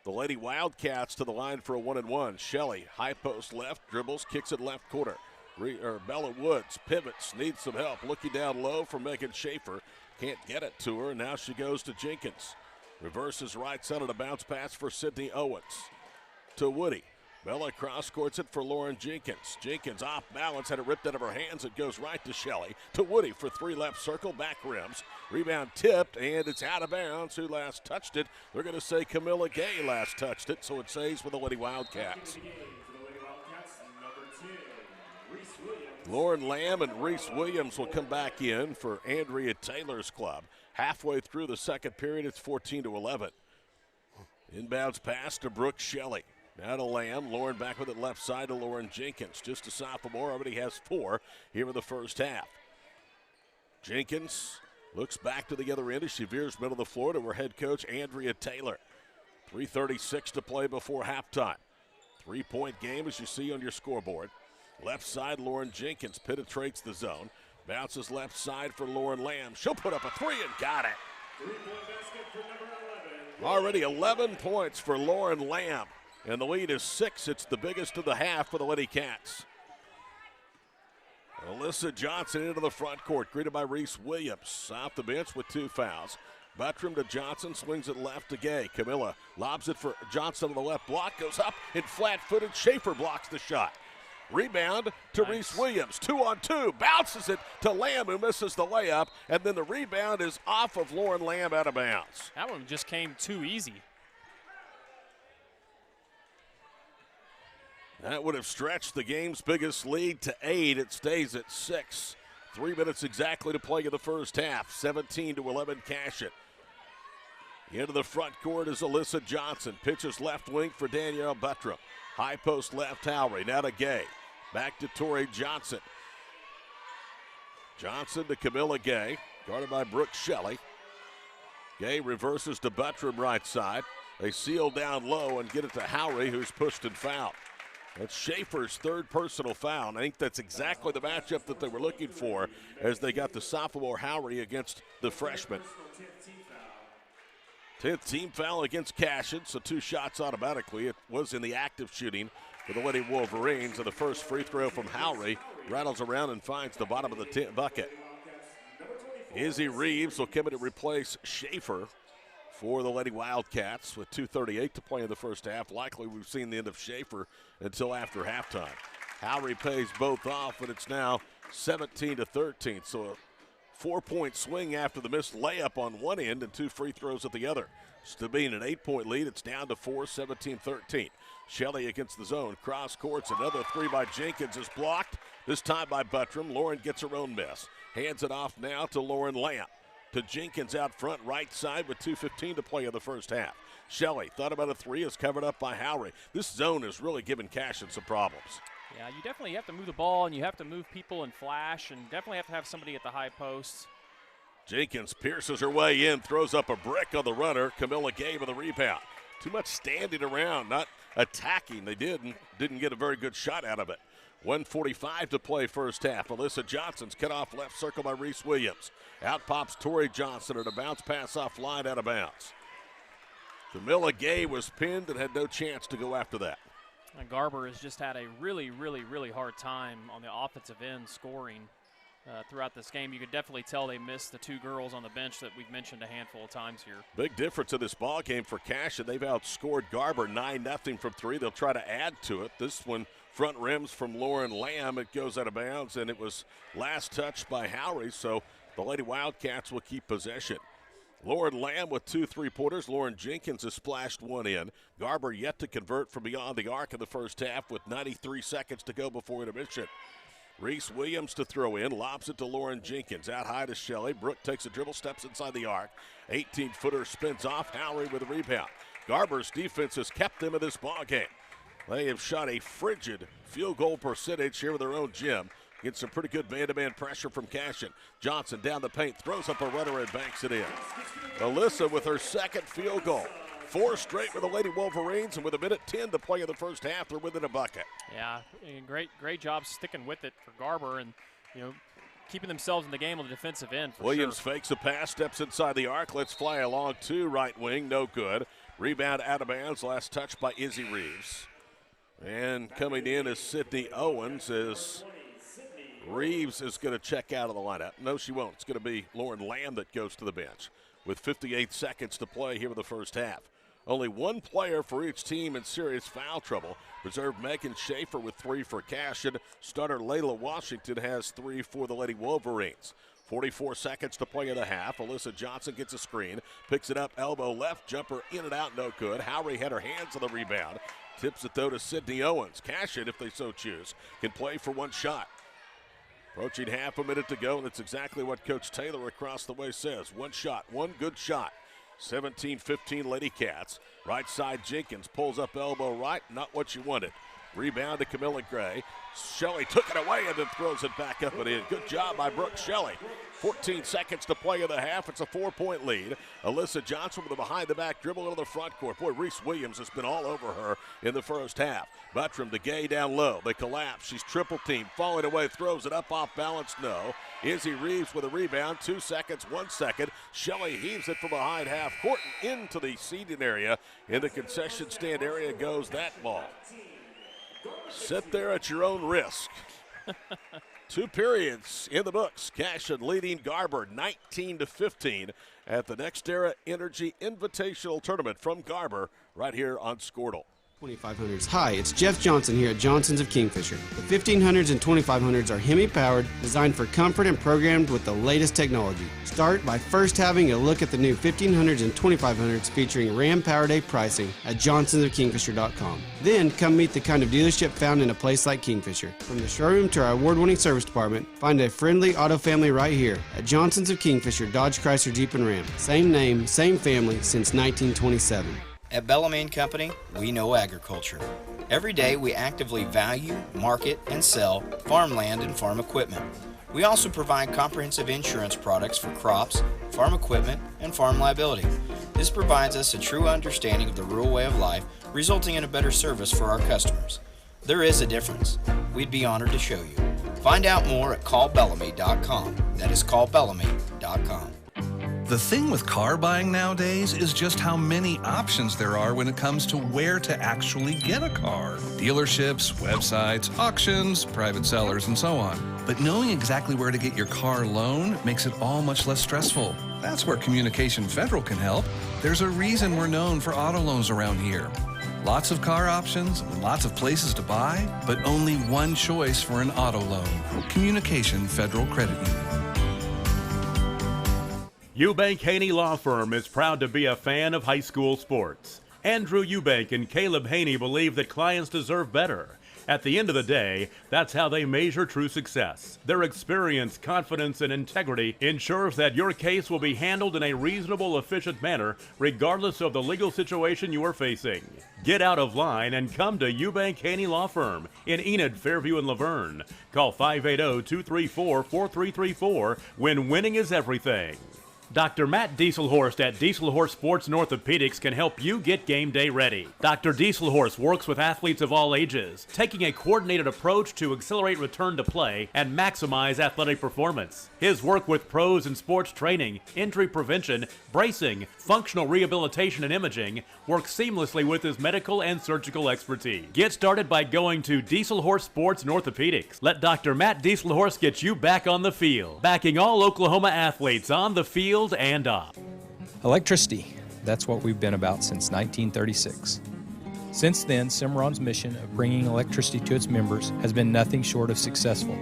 the Lady Wildcats to the line for a 1-and-1. Shelley, high post left, dribbles, kicks it left corner. Bella Woods pivots, needs some help. Looking down low for Megan Schaefer. Can't get it to her, and now she goes to Jenkins. Reverses right side of the bounce pass for Sydney Owens. To Woody. Bella cross-courts it for Lauren Jenkins. Jenkins off balance, had it ripped out of her hands. It goes right to Shelley. To Woody for 3 left circle, back rims. Rebound tipped, and it's out of bounds. Who last touched it? They're going to say Camilla Gay last touched it, so it stays with the Lady Wildcats. Lauren Lamb and Reese Williams will come back in for Andrea Taylor's club. Halfway through the second period, it's 14-11. Inbounds pass to Brooke Shelley. Now to Lamb. Lauren back with it left side to Lauren Jenkins. Just a sophomore, already has 4 here in the first half. Jenkins looks back to the other end as she veers middle of the floor to her head coach, Andrea Taylor. 3:36 to play before halftime. 3-point game as you see on your scoreboard. Left side, Lauren Jenkins penetrates the zone. Bounces left side for Lauren Lamb. She'll put up a 3 and got it. 3-point basket for number 11. Already 11 points for Lauren Lamb. And the lead is 6. It's the biggest of the half for the Lady Cats. Alyssa Johnson into the front court, greeted by Reese Williams. Off the bench with 2 fouls. Buttram to Johnson, swings it left to Gay. Camilla lobs it for Johnson on the left block, goes up and flat-footed. Schaefer blocks the shot. Rebound to Reese Williams. 2-on-2. Bounces it to Lamb, who misses the layup. And then the rebound is off of Lauren Lamb out of bounds. That one just came too easy. That would have stretched the game's biggest lead to 8. It stays at 6. 3 minutes exactly to play in the first half. 17-11 Cashion. Into the front court is Alyssa Johnson. Pitches left wing for Danielle Buttram. High post left, Howry. Now to Gay. Back to Torrey Johnson. Johnson to Camilla Gay. Guarded by Brooke Shelley. Gay reverses to Buttram right side. They seal down low and get it to Howry, who's pushed and fouled. That's Schaefer's 3rd personal foul. And I think that's exactly the matchup that they were looking for as they got the sophomore Howry against the freshman. 10th team foul against Cashion, so 2 shots automatically. It was in the active shooting for the Lady Wolverines, and the first free throw from Howry rattles around and finds the bottom of the bucket. Izzy Reeves will come in to replace Schaefer for the Lady Wildcats with 2:38 to play in the first half. Likely we've seen the end of Schaefer until after halftime. Howry pays both off, and it's now 17-13, so a 4-point swing after the missed layup on one end and 2 free throws at the other. Still being an 8-point lead, it's down to 4, 17-13. Shelley against the zone, cross courts, another 3 by Jenkins is blocked, this time by Buttram. Lauren gets her own miss. Hands it off now to Lauren Lamb. to Jenkins out front, right side with 2:15 to play in the first half. Shelley thought about a three, is covered up by Howry. This zone is really giving Cashion some problems. Yeah, you definitely have to move the ball, and you have to move people and flash, and definitely have to have somebody at the high post. Jenkins pierces her way in, throws up a brick on the runner. Camilla Gay with a rebound. Too much standing around, not attacking. They didn't get a very good shot out of it. 1:45 to play first half. Alyssa Johnson's cut off left circle by Reese Williams. Out pops Tori Johnson and a bounce pass off line out of bounds. Camilla Gay was pinned and had no chance to go after that. And Garber has just had a really, really, really hard time on the offensive end scoring throughout this game. You could definitely tell they missed the two girls on the bench that we've mentioned a handful of times here. Big difference in this ball game for Cashion. They've outscored Garber 9-0 from three. They'll try to add to it. This one, front rims from Lauren Lamb. It goes out of bounds, and it was last touched by Howry, so the Lady Wildcats will keep possession. Lauren Lamb with 2 3-pointers. Lauren Jenkins has splashed one in. Garber yet to convert from beyond the arc in the first half with 93 seconds to go before intermission. Reese Williams to throw in, lobs it to Lauren Jenkins. Out high to Shelley. Brooke takes a dribble, steps inside the arc. 18-footer spins off. Howry with a rebound. Garber's defense has kept them in this ball game. They have shot a frigid field goal percentage here in their own gym. Get some pretty good man-to-man pressure from Cashion. Johnson down the paint, throws up a runner and banks it in. Alyssa with her second field goal. 4 straight with the Lady Wolverines, and with a minute 10 to play in the first half, they're within a bucket. Yeah, and great job sticking with it for Garber and, keeping themselves in the game on the defensive end for Williams sure. fakes a pass, steps inside the arc. Let's fly along to right wing, no good. Rebound out of bounds, last touch by Izzy Reeves. And coming in is Sydney Owens as Reeves is going to check out of the lineup. No, she won't. It's going to be Lauren Lamb that goes to the bench with 58 seconds to play here in the first half. Only one player for each team in serious foul trouble. Reserve Megan Schaefer with 3 for Cashion. Starter Layla Washington has 3 for the Lady Wolverines. 44 seconds to play in the half. Alyssa Johnson gets a screen, picks it up, elbow left, jumper in and out, no good. Howry had her hands on the rebound. Tips it, though, to Sydney Owens. Cashion, if they so choose, can play for one shot. Approaching half a minute to go, and that's exactly what Coach Taylor across the way says. One shot, one good shot. 17-15 Lady Cats. Right side Jenkins pulls up elbow right, not what you wanted. Rebound to Camilla Gray. Shelley took it away and then throws it back up and in. Good job by Brooke Shelley. 14 seconds to play in the half. It's a 4-point lead. Alyssa Johnson with a behind-the-back dribble into the front court. Boy, Reese Williams has been all over her in the first half. Buttram to Gay down low. They collapse. She's triple teamed. Falling away, throws it up off balance. No. Izzy Reeves with a rebound. 2 seconds, 1 second. Shelley heaves it from behind half court and into the seating area. In the concession stand area goes that ball. Sit there at your own risk. 2 periods in the books. Cashion leading Garber 19-15 at the NextEra Energy Invitational Tournament from Garber right here on Squirtle. 2500s. Hi, it's Jeff Johnson here at Johnson's of Kingfisher. The 1500s and 2500s are Hemi-powered, designed for comfort and programmed with the latest technology. Start by first having a look at the new 1500s and 2500s featuring Ram Power Day pricing at johnsonsofkingfisher.com. Then come meet the kind of dealership found in a place like Kingfisher. From the showroom to our award-winning service department, find a friendly auto family right here at Johnson's of Kingfisher, Dodge, Chrysler, Jeep, and Ram. Same name, same family since 1927. At Bellarmine Company, we know agriculture. Every day we actively value, market, and sell farmland and farm equipment. We also provide comprehensive insurance products for crops, farm equipment, and farm liability. This provides us a true understanding of the rural way of life, resulting in a better service for our customers. There is a difference. We'd be honored to show you. Find out more at callbellamy.com. That is callbellamy.com. The thing with car buying nowadays is just how many options there are when it comes to where to actually get a car. Dealerships, websites, auctions, private sellers, and so on. But knowing exactly where to get your car loan makes it all much less stressful. That's where Communication Federal can help. There's a reason we're known for auto loans around here. Lots of car options, lots of places to buy, but only one choice for an auto loan. Communication Federal Credit Union. Eubank Haney Law Firm is proud to be a fan of high school sports. Andrew Eubank and Caleb Haney believe that clients deserve better. At the end of the day, that's how they measure true success. Their experience, confidence, and integrity ensures that your case will be handled in a reasonable, efficient manner, regardless of the legal situation you are facing. Get out of line and come to Eubank Haney Law Firm in Enid, Fairview, and Laverne. Call 580-234-4334 when winning is everything. Dr. Matt Dieselhorst at Dieselhorst Sports and Orthopedics can help you get game day ready. Dr. Dieselhorst works with athletes of all ages, taking a coordinated approach to accelerate return to play and maximize athletic performance. His work with pros in sports training, injury prevention, bracing, functional rehabilitation, and imaging works seamlessly with his medical and surgical expertise. Get started by going to Dieselhorst Sports and Orthopedics. Let Dr. Matt Dieselhorst get you back on the field, backing all Oklahoma athletes on the field and off. Electricity, that's what we've been about since 1936. Since then, Cimarron's mission of bringing electricity to its members has been nothing short of successful.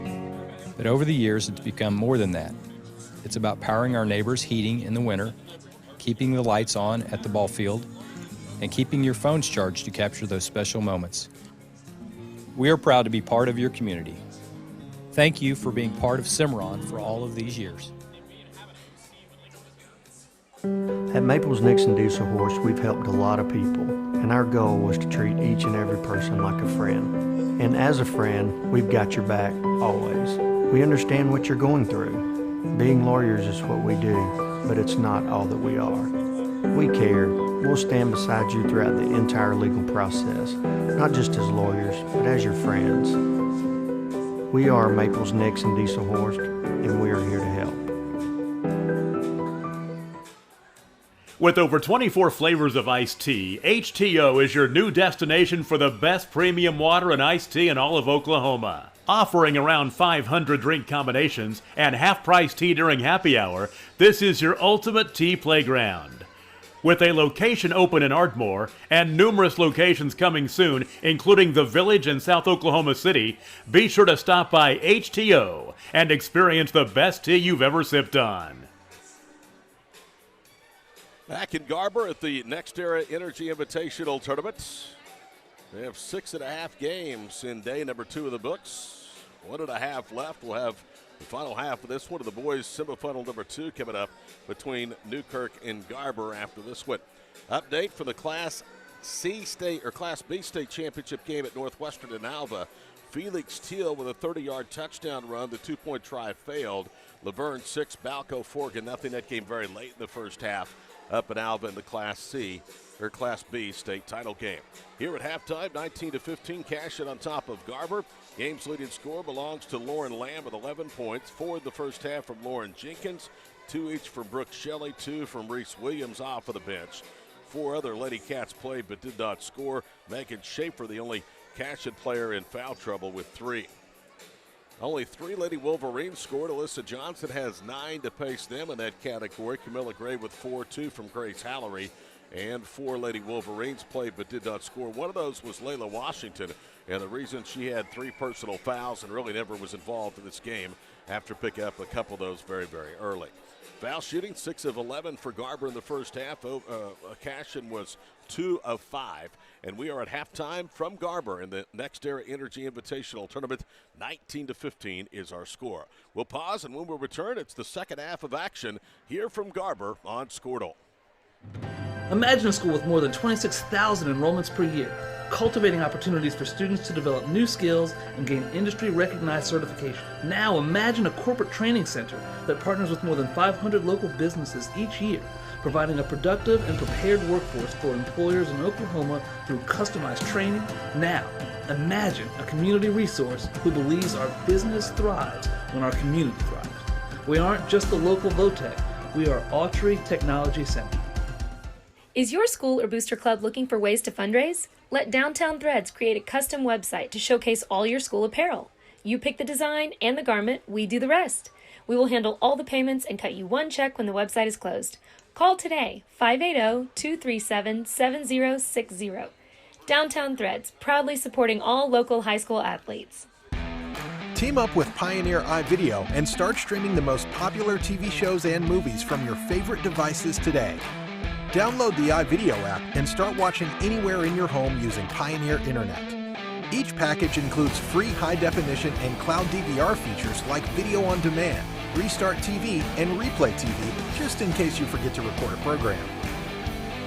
But over the years, it's become more than that. It's about powering our neighbors' heating in the winter, keeping the lights on at the ball field, and keeping your phones charged to capture those special moments. We are proud to be part of your community. Thank you for being part of Cimarron for all of these years. At Maples Nixon Dieselhorst, we've helped a lot of people, and our goal was to treat each and every person like a friend. And as a friend, we've got your back, always. We understand what you're going through. Being lawyers is what we do, but it's not all that we are. We care. We'll stand beside you throughout the entire legal process, not just as lawyers, but as your friends. We are Maples Nixon Dieselhorst, and we are here to help. With over 24 flavors of iced tea, HTO is your new destination for the best premium water and iced tea in all of Oklahoma. Offering around 500 drink combinations and half-price tea during happy hour, this is your ultimate tea playground. With a location open in Ardmore and numerous locations coming soon, including the Village in South Oklahoma City, be sure to stop by HTO and experience the best tea you've ever sipped on. Back in Garber at the Next Era Energy Invitational Tournament. They have 6.5 games in day number 2 of the books. 1.5 left. We'll have the final half of this one of the boys' semifinal number 2 coming up between Newkirk and Garber after this one. Update for the Class C state or Class B state championship game at Northwestern and Alva. Felix Teal with a 30-yard touchdown run. The 2-point try failed. Laverne 6, Balco 4-0. That game very late in the first half. Up in Alva in the Class C or Class B state title game. Here at halftime, 19-15, Cashion on top of Garber. Game's leading score belongs to Lauren Lamb with 11 points. 4 in the first half from Lauren Jenkins, 2 each from Brooke Shelley, 2 from Reese Williams off of the bench. 4 other Lady Cats played but did not score. Megan Schaefer, the only Cashion player in foul trouble with 3. Only 3 Lady Wolverines scored. Alyssa Johnson has 9 to pace them in that category. Camilla Gray with 4, 2 from Grace Hallery. And 4 Lady Wolverines played but did not score. One of those was Layla Washington. And the reason she had 3 personal fouls and really never was involved in this game after picking up a couple of those very, very early. Foul shooting, 6 of 11 for Garber in the first half. Cashion was 2 of 5. And we are at halftime from Garber in the Next Era Energy Invitational Tournament. 19-15 is our score. We'll pause, and when we return, it's the second half of action here from Garber on Squirtle. Imagine a school with more than 26,000 enrollments per year, cultivating opportunities for students to develop new skills and gain industry-recognized certification. Now imagine a corporate training center that partners with more than 500 local businesses each year, providing a productive and prepared workforce for employers in Oklahoma through customized training. Now, imagine a community resource who believes our business thrives when our community thrives. We aren't just the local VOTEC, we are Autry Technology Center. Is your school or booster club looking for ways to fundraise? Let Downtown Threads create a custom website to showcase all your school apparel. You pick the design and the garment, we do the rest. We will handle all the payments and cut you one check when the website is closed. Call today, 580-237-7060. Downtown Threads, proudly supporting all local high school athletes. Team up with Pioneer iVideo and start streaming the most popular TV shows and movies from your favorite devices today. Download the iVideo app and start watching anywhere in your home using Pioneer Internet. Each package includes free high-definition and cloud DVR features like video on demand, Restart TV, and Replay TV, just in case you forget to record a program.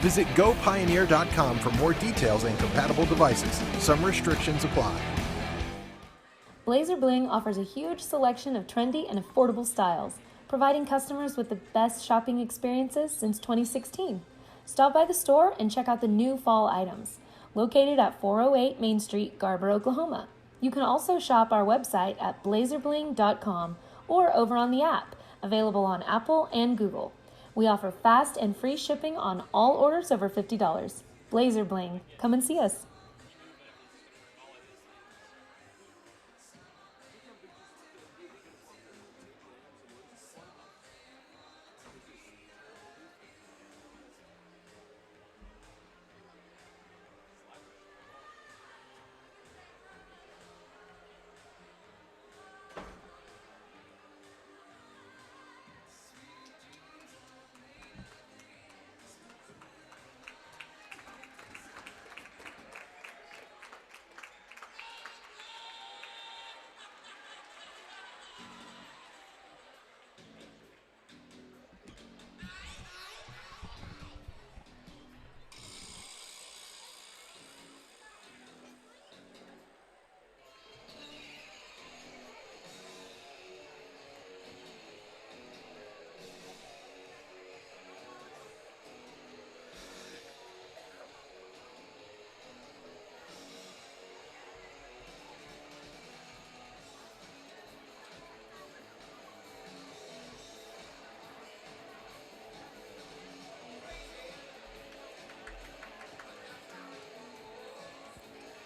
Visit GoPioneer.com for more details and compatible devices. Some restrictions apply. Blazer Bling offers a huge selection of trendy and affordable styles, providing customers with the best shopping experiences since 2016. Stop by the store and check out the new fall items. Located at 408 Main Street, Garber, Oklahoma. You can also shop our website at blazerbling.com or over on the app, available on Apple and Google. We offer fast and free shipping on all orders over $50. Blazer Bling, come and see us.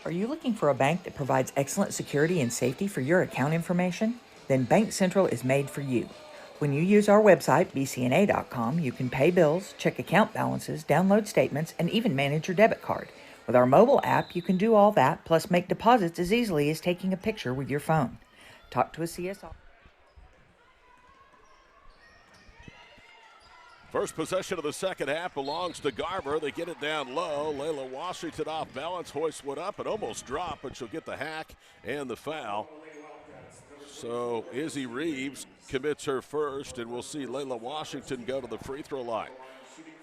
Are you looking for a bank that provides excellent security and safety for your account information? Then Bank Central is made for you. When you use our website, bcna.com, you can pay bills, check account balances, download statements, and even manage your debit card. With our mobile app, you can do all that, plus make deposits as easily as taking a picture with your phone. Talk to a CSR. First possession of the second half belongs to Garber. They get it down low. Layla Washington off balance, hoists one up and almost dropped, but she'll get the hack and the foul. So Izzy Reeves commits her first, and we'll see Layla Washington go to the free throw line.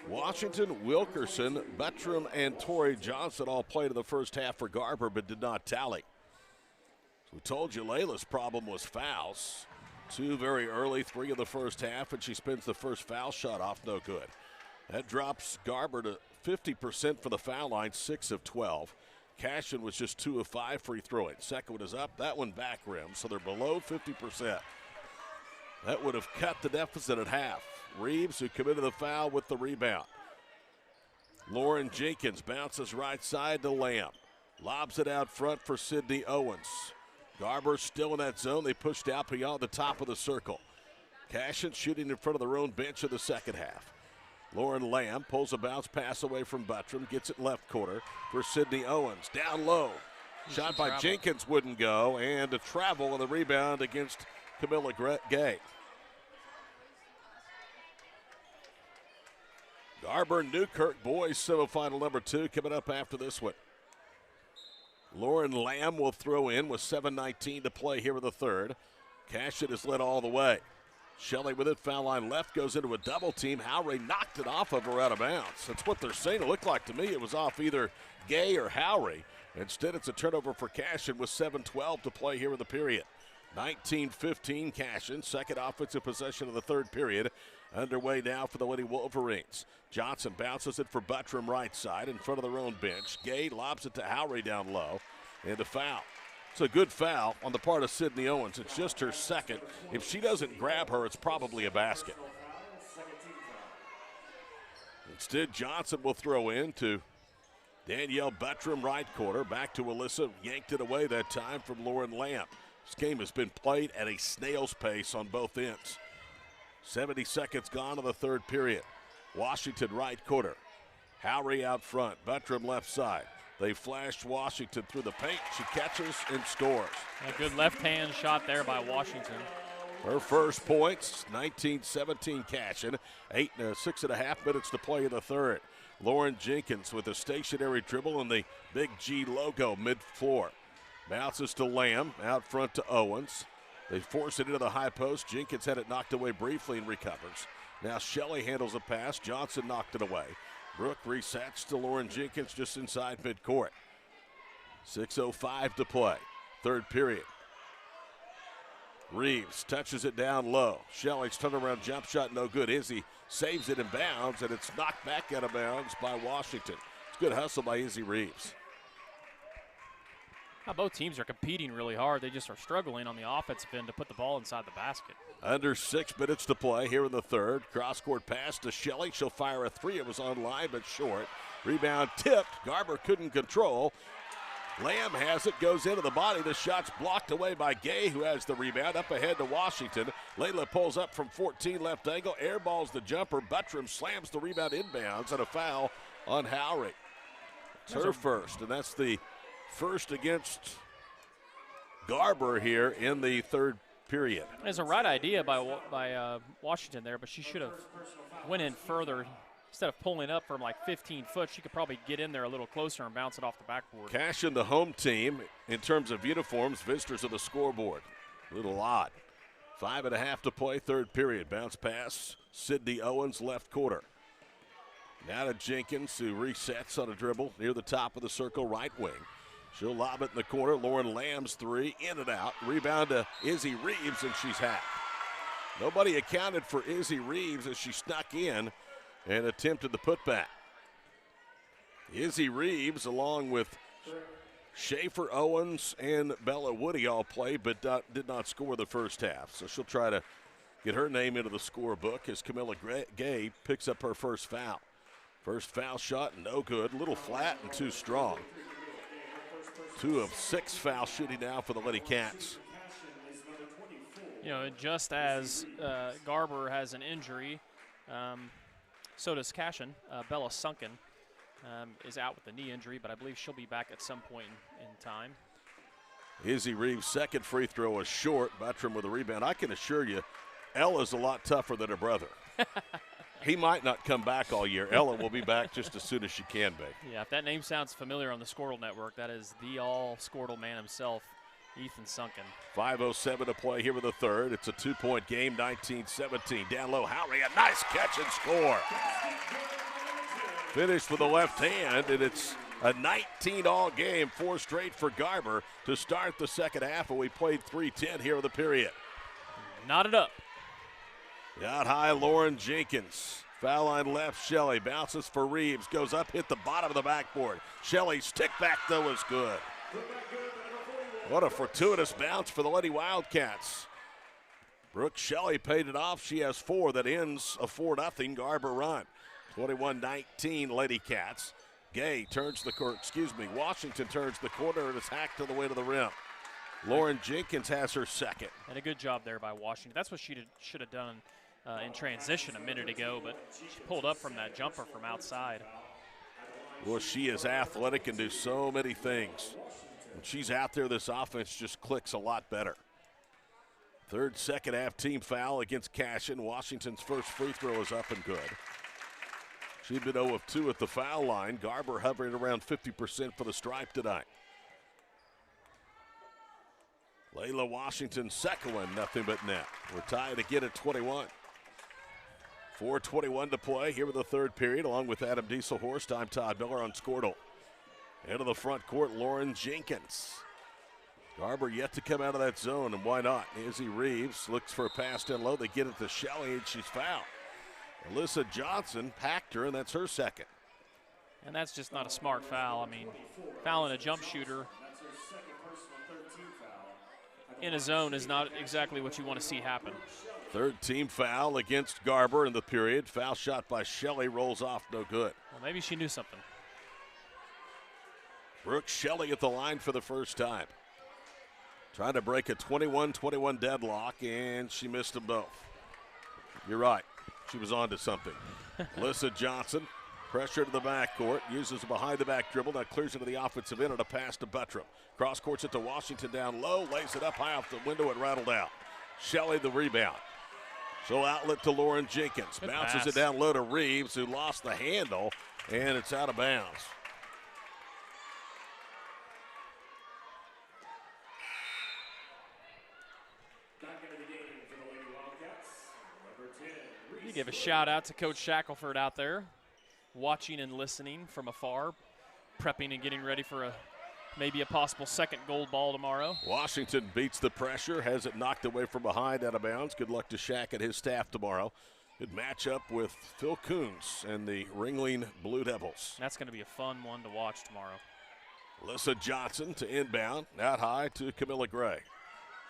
Washington, Wilkerson, Bettram, and Tori Johnson all played in the first half for Garber, but did not tally. We told you Layla's problem was fouls. 2 very early, 3 in the first half, and she spins the first foul shot off, no good. That drops Garber to 50% for the foul line, 6 of 12. Cashion was just 2 of 5 free throwing. Second one is up, that one back rim, so they're below 50%. That would have cut the deficit at half. Reeves, who committed the foul, with the rebound. Lauren Jenkins bounces right side to Lamb. Lobs it out front for Sydney Owens. Garber still in that zone. They pushed out beyond the top of the circle. Cashion shooting in front of their own bench in the second half. Lauren Lamb pulls a bounce pass away from Bettram, gets it left corner for Sydney Owens. Down low. Shot by Jenkins wouldn't go, and a travel on the rebound against Camilla Gay. Garber Newkirk boys semifinal number 2 coming up after this one. Lauren Lamb will throw in with 7:19 to play here in the third. Cashion is led all the way. Shelley with it, foul line left, goes into a double team. Howry knocked it off of her out of bounds. That's what they're saying. It looked like to me it was off either Gay or Howry. Instead, it's a turnover for Cashion with 7:12 to play here in the period. 19-15 Cashion, second offensive possession of the third period. Underway now for the Lady Wolverines. Johnson bounces it for Bettram right side in front of their own bench. Gay lobs it to Howry down low, and a foul. It's a good foul on the part of Sydney Owens. It's just her second. If she doesn't grab her, it's probably a basket. Instead, Johnson will throw in to Danielle Bettram, right corner. Back to Alyssa. Yanked it away that time from Lauren Lamb. This game has been played at a snail's pace on both ends. 70 seconds gone in the third period. Washington right corner. Howry out front. Bettram left side. They flashed Washington through the paint. She catches and scores. A good left-hand shot there by Washington. Her first points, 19-17 Cashion. 6.5 minutes to play in the third. Lauren Jenkins with a stationary dribble and the Big G logo mid-floor. Bounces to Lamb, out front to Owens. They force it into the high post. Jenkins had it knocked away briefly and recovers. Now Shelley handles a pass. Johnson knocked it away. Brooke resets to Lauren Jenkins just inside midcourt. 6:05 to play. Third period. Reeves touches it down low. Shelley's turnaround jump shot no good. Izzy saves it in bounds, and it's knocked back out of bounds by Washington. It's good hustle by Izzy Reeves. Both teams are competing really hard. They just are struggling on the offensive end to put the ball inside the basket. Under 6 minutes to play here in the third. Cross-court pass to Shelley. She'll fire a three. It was on line, but short. Rebound tipped. Garber couldn't control. Lamb has it, goes into the body. The shot's blocked away by Gay, who has the rebound. Up ahead to Washington. Layla pulls up from 14, left angle. Airballs the jumper. Buttram slams the rebound inbounds, and a foul on Howry. It's her first, and that's the first against Garber here in the third period. It's a right idea by Washington there, but she should have went in further. Instead of pulling up from like 15 foot, she could probably get in there a little closer and bounce it off the backboard. Cashion, the home team, in terms of uniforms, visitors of the scoreboard. A little odd. 5.5 to play, third period. Bounce pass, Sydney Owens, left quarter. Now to Jenkins, who resets on a dribble near the top of the circle, right wing. She'll lob it in the corner. Lauren Lamb's three, in and out. Rebound to Izzy Reeves, and she's hacked. Nobody accounted for Izzy Reeves as she snuck in and attempted the putback. Izzy Reeves, along with Schaefer Owens and Bella Woody, all played, but did not score the first half. So she'll try to get her name into the scorebook as Camilla Gay picks up her first foul. First foul shot, no good. A little flat and too strong. 2 of 6 foul shooting now for the Lady Cats. You know, just as Garber has an injury, so does Cashion. Bella Sunken is out with a knee injury, but I believe she'll be back at some point in time. Izzy Reeves' second free throw is short. Buttram with a rebound. I can assure you, Ella's a lot tougher than her brother. He might not come back all year. Ella will be back just as soon as she can be. Yeah, if that name sounds familiar on the Squirtle Network, that is the all-Squirtle man himself, Ethan Sunken. 5:07 to play here with the third. It's a 2-point game, 19-17. Down low, Howry, a nice catch and score. Finished with the left hand, and it's a 19-all game, 4 straight for Garber to start the second half, and we played 3:10 here in the period. Knotted up. Out high, Lauren Jenkins. Foul line left, Shelley bounces for Reeves, goes up, hit the bottom of the backboard. Shelley's stick back, though, is good. What a fortuitous bounce for the Lady Wildcats. Brooke Shelley paid it off. She has 4. That ends a 4-0 Garber run. 21-19 Lady Cats. Gay turns the court, Washington turns the corner and is hacked to the way to the rim. Lauren Jenkins has her second. And a good job there by Washington. That's what she should have done in transition a minute ago, but she pulled up from that jumper from outside. Well, she is athletic and do so many things. When she's out there, this offense just clicks a lot better. Third second half team foul against Cashion. Washington's first free throw is up and good. She'd been 0 of 2 at the foul line. Garber hovering around 50% for the stripe tonight. Layla Washington's second one, nothing but net. We're tied again at 21. 4:21 to play here with the third period, along with Adam Dieselhorst. I'm Todd Miller on Squirtle. Into the front court, Lauren Jenkins. Garber yet to come out of that zone, and why not? Izzy Reeves looks for a pass down low. They get it to Shelley, and she's fouled. Alyssa Johnson packed her, and that's her second. And that's just not a smart foul. I mean, fouling a jump shooter in a zone is not exactly what you want to see happen. Third team foul against Garber in the period. Foul shot by Shelley rolls off, no good. Well, maybe she knew something. Brooke Shelley at the line for the first time. Trying to break a 21-21 deadlock, and she missed them both. You're right. She was on to something. Alyssa Johnson, pressure to the backcourt, uses a behind-the-back dribble, now clears into the offensive end and a pass to Buttram. Cross-courts it to Washington down low, lays it up high off the window, it rattled out. Shelley the rebound. So outlet to Lauren Jenkins. Good Bounces pass. it down low to Reeves, who lost the handle, and it's out of bounds. You give a shout out to Coach Shackelford out there, watching and listening from afar, prepping and getting ready for maybe a possible second gold ball tomorrow. Washington beats the pressure, has it knocked away from behind out of bounds. Good luck to Shaq and his staff tomorrow. Good matchup with Phil Coons and the Ringling Blue Devils. That's going to be a fun one to watch tomorrow. Alyssa Johnson to inbound, out high to Camilla Gray.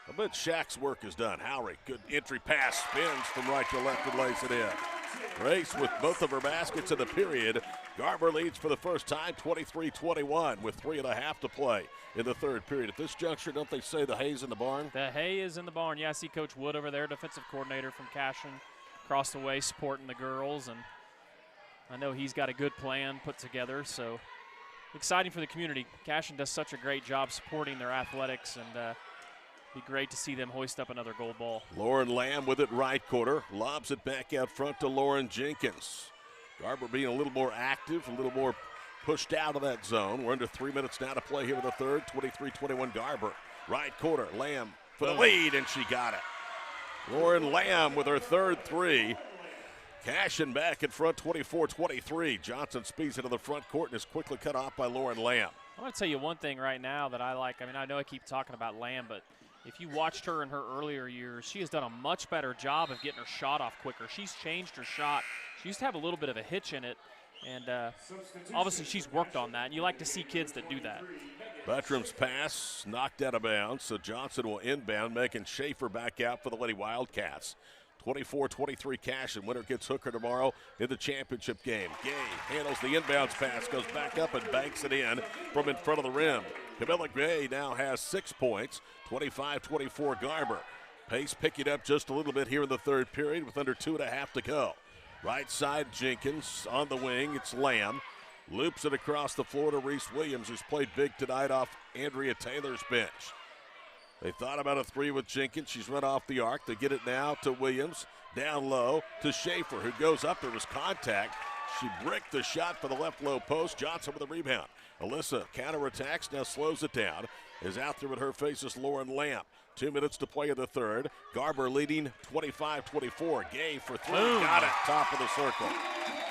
I bet Shaq's work is done. Howry, good entry pass, spins from right to left and lays it in. Race with both of her baskets in the period. Garber leads for the first time, 23-21, with 3.5 to play in the third period. At this juncture, don't they say the hay's in the barn? The hay is in the barn. Yeah, I see Coach Wood over there, defensive coordinator from Cashion, across the way supporting the girls, and I know he's got a good plan put together, so exciting for the community. Cashion does such a great job supporting their athletics, and be great to see them hoist up another gold ball. Lauren Lamb with it right quarter, lobs it back out front to Lauren Jenkins. Garber being a little more active, a little more pushed out of that zone. We're under 3 minutes now to play here in the third. 23-21 Garber. Right quarter, Lamb for the lead, and she got it. Lauren Lamb with her third three. Cashion back in front, 24-23. Johnson speeds into the front court and is quickly cut off by Lauren Lamb. I want to tell you one thing right now that I like. I mean, I know I keep talking about Lamb, but if you watched her in her earlier years, she has done a much better job of getting her shot off quicker. She's changed her shot. She used to have a little bit of a hitch in it, and obviously she's worked on that, and you like to see kids that do that. Buttram's pass knocked out of bounds, so Johnson will inbound, making Schaefer back out for the Lady Wildcats. 24-23 Cashion. Winner gets Hooker tomorrow in the championship game. Gay handles the inbounds pass, goes back up and banks it in from in front of the rim. Camilla Gray now has 6 points, 25-24 Garber. Pace picking up just a little bit here in the third period with under 2.5 to go. Right side Jenkins on the wing, it's Lamb. Loops it across the floor to Reese Williams, who's played big tonight off Andrea Taylor's bench. They thought about a three with Jenkins. She's run off the arc. They get it now to Williams. Down low to Schaefer, who goes up. There was contact. She bricked the shot for the left low post. Johnson with a rebound. Alyssa counterattacks, now slows it down. Is out there with her faces Lauren Lamb. 2 minutes to play in the third. Garber leading 25-24. Gay for three. Boom. Got it. Top of the circle.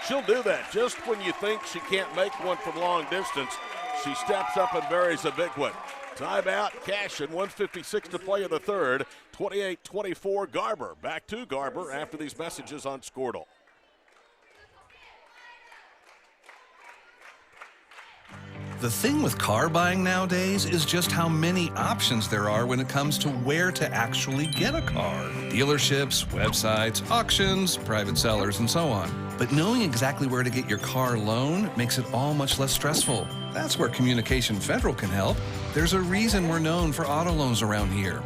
She'll do that just when you think she can't make one from long distance. She steps up and buries a big one. Timeout, Cashion, 1:56 to play in the third. 28-24 Garber. Back to Garber after these messages on Squirtle. The thing with car buying nowadays is just how many options there are when it comes to where to actually get a car. Dealerships, websites, auctions, private sellers, and so on. But knowing exactly where to get your car loan makes it all much less stressful. That's where Communication Federal can help. There's a reason we're known for auto loans around here.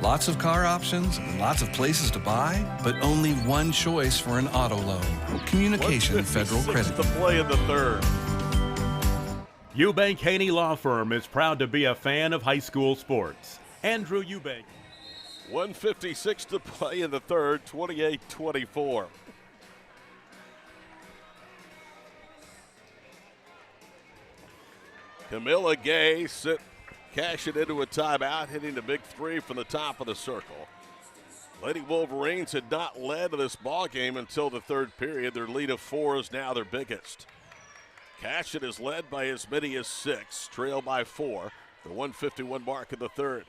Lots of car options and lots of places to buy, but only one choice for an auto loan. Communication Federal Credit. To play in the third. Eubank Haney Law Firm is proud to be a fan of high school sports. Andrew Eubank. 1:56 to play in the third, 28-24. Camilla Gay sent Cashion into a timeout, hitting a big three from the top of the circle. Lady Wolverines had not led this ball game until the third period. Their lead of 4 is now their biggest. Cashion is led by as many as 6, trailed by 4. The 1:51 mark in the third.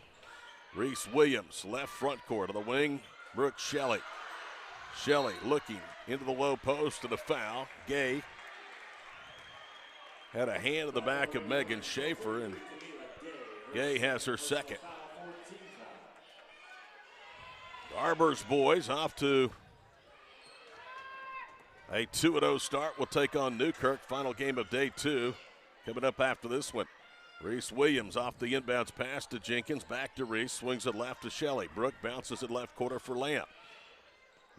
Reese Williams, left front court on the wing. Brooke Shelley. Shelley looking into the low post and a foul. Gay had a hand in the back of Megan Schaefer, and Gay has her second. Garber's boys off to a 2-0 start. Will take on Newkirk. Final game of day 2 coming up after this one. Reese Williams off the inbounds pass to Jenkins. Back to Reese. Swings it left to Shelley. Brooke bounces it left quarter for Lamb.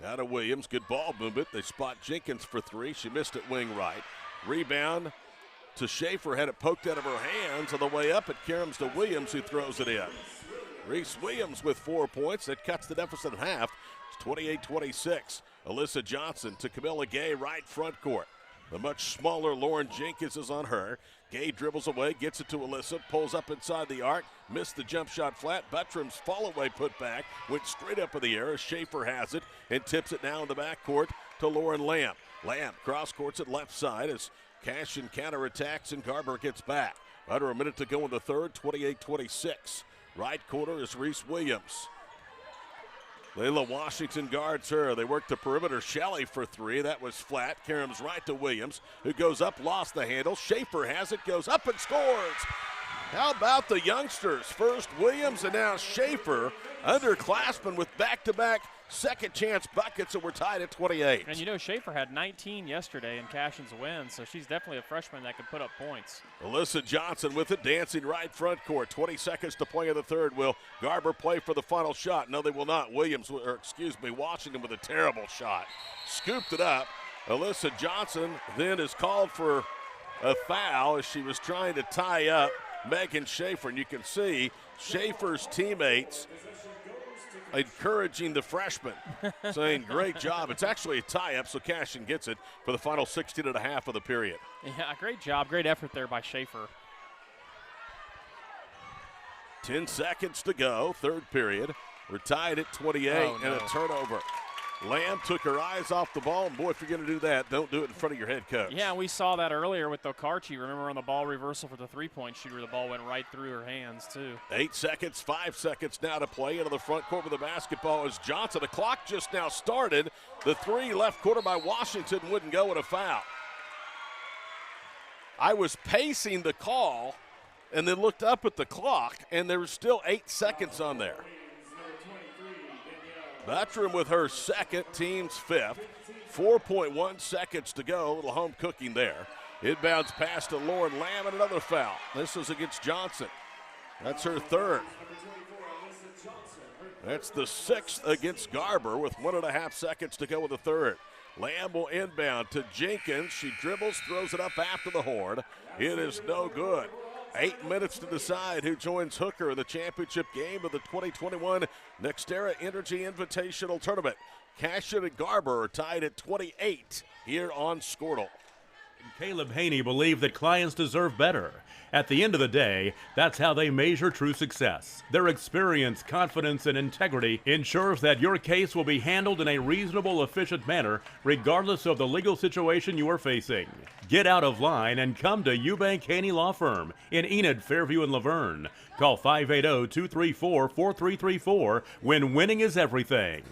Now to Williams. Good ball movement. They spot Jenkins for 3. She missed it wing right. Rebound to Schaefer. Had it poked out of her hands on the way up. It caroms to Williams, who throws it in. Reese Williams with 4 points. That cuts the deficit in half. It's 28-26. Alyssa Johnson to Camilla Gay, right front court. The much smaller Lauren Jenkins is on her. Gay dribbles away, gets it to Alyssa, pulls up inside the arc, missed the jump shot flat. Buttram's fall-away put back, went straight up in the air as Schaefer has it and tips it now in the backcourt to Lauren Lamb. Lamb cross-courts it left side as Cashion counterattacks and Garber gets back. Under a minute to go in the third, 28-26. Right corner is Reese Williams. Layla Washington guards her. They work the perimeter. Shelley for three. That was flat. Karam's right to Williams, who goes up, lost the handle. Schaefer has it, goes up and scores. How about the youngsters? First Williams and now Schaefer. Underclassmen with back-to-back second chance buckets, and we're tied at 28. And you know, Schaefer had 19 yesterday in Cashion's win, so she's definitely a freshman that can put up points. Alyssa Johnson with it, dancing right front court. 20 seconds to play in the third. Will Garber play for the final shot? No, they will not. Washington with a terrible shot. Scooped it up. Alyssa Johnson then is called for a foul as she was trying to tie up Megan Schaefer, and you can see Schaefer's teammates encouraging the freshman, saying, great job. It's actually a tie-up, so Cashion gets it for the final 16 and a half of the period. Yeah, great job. Great effort there by Schaefer. 10 seconds to go, third period. We're tied at 28 and a turnover. Lamb took her eyes off the ball, and boy, if you're going to do that, don't do it in front of your head coach. Yeah, we saw that earlier with Okarchi. Remember on the ball reversal for the three-point shooter, the ball went right through her hands, too. 8 seconds, 5 seconds now to play. Into the front court with the basketball is Johnson. The clock just now started. The three left quarter by Washington wouldn't go with a foul. I was pacing the call and then looked up at the clock, and there was still 8 seconds on there. Buttram with her second, team's fifth. 4.1 seconds to go. A little home cooking there. Inbounds pass to Lauren Lamb and another foul. This is against Johnson. That's her third. That's the sixth against Garber with 1.5 seconds to go in the third. Lamb will inbound to Jenkins. She dribbles, throws it up after the horn. It is no good. 8 minutes to decide who joins Hooker in the championship game of the 2021 Nextera Energy Invitational Tournament. Cashion and Garber are tied at 28 here on Squirtle. Caleb Haney believed that clients deserve better. At the end of the day, that's how they measure true success. Their experience, confidence, and integrity ensures that your case will be handled in a reasonable, efficient manner, regardless of the legal situation you are facing. Get out of line and come to Eubank Haney Law Firm in Enid, Fairview, and Laverne. Call 580-234-4334 when winning is everything.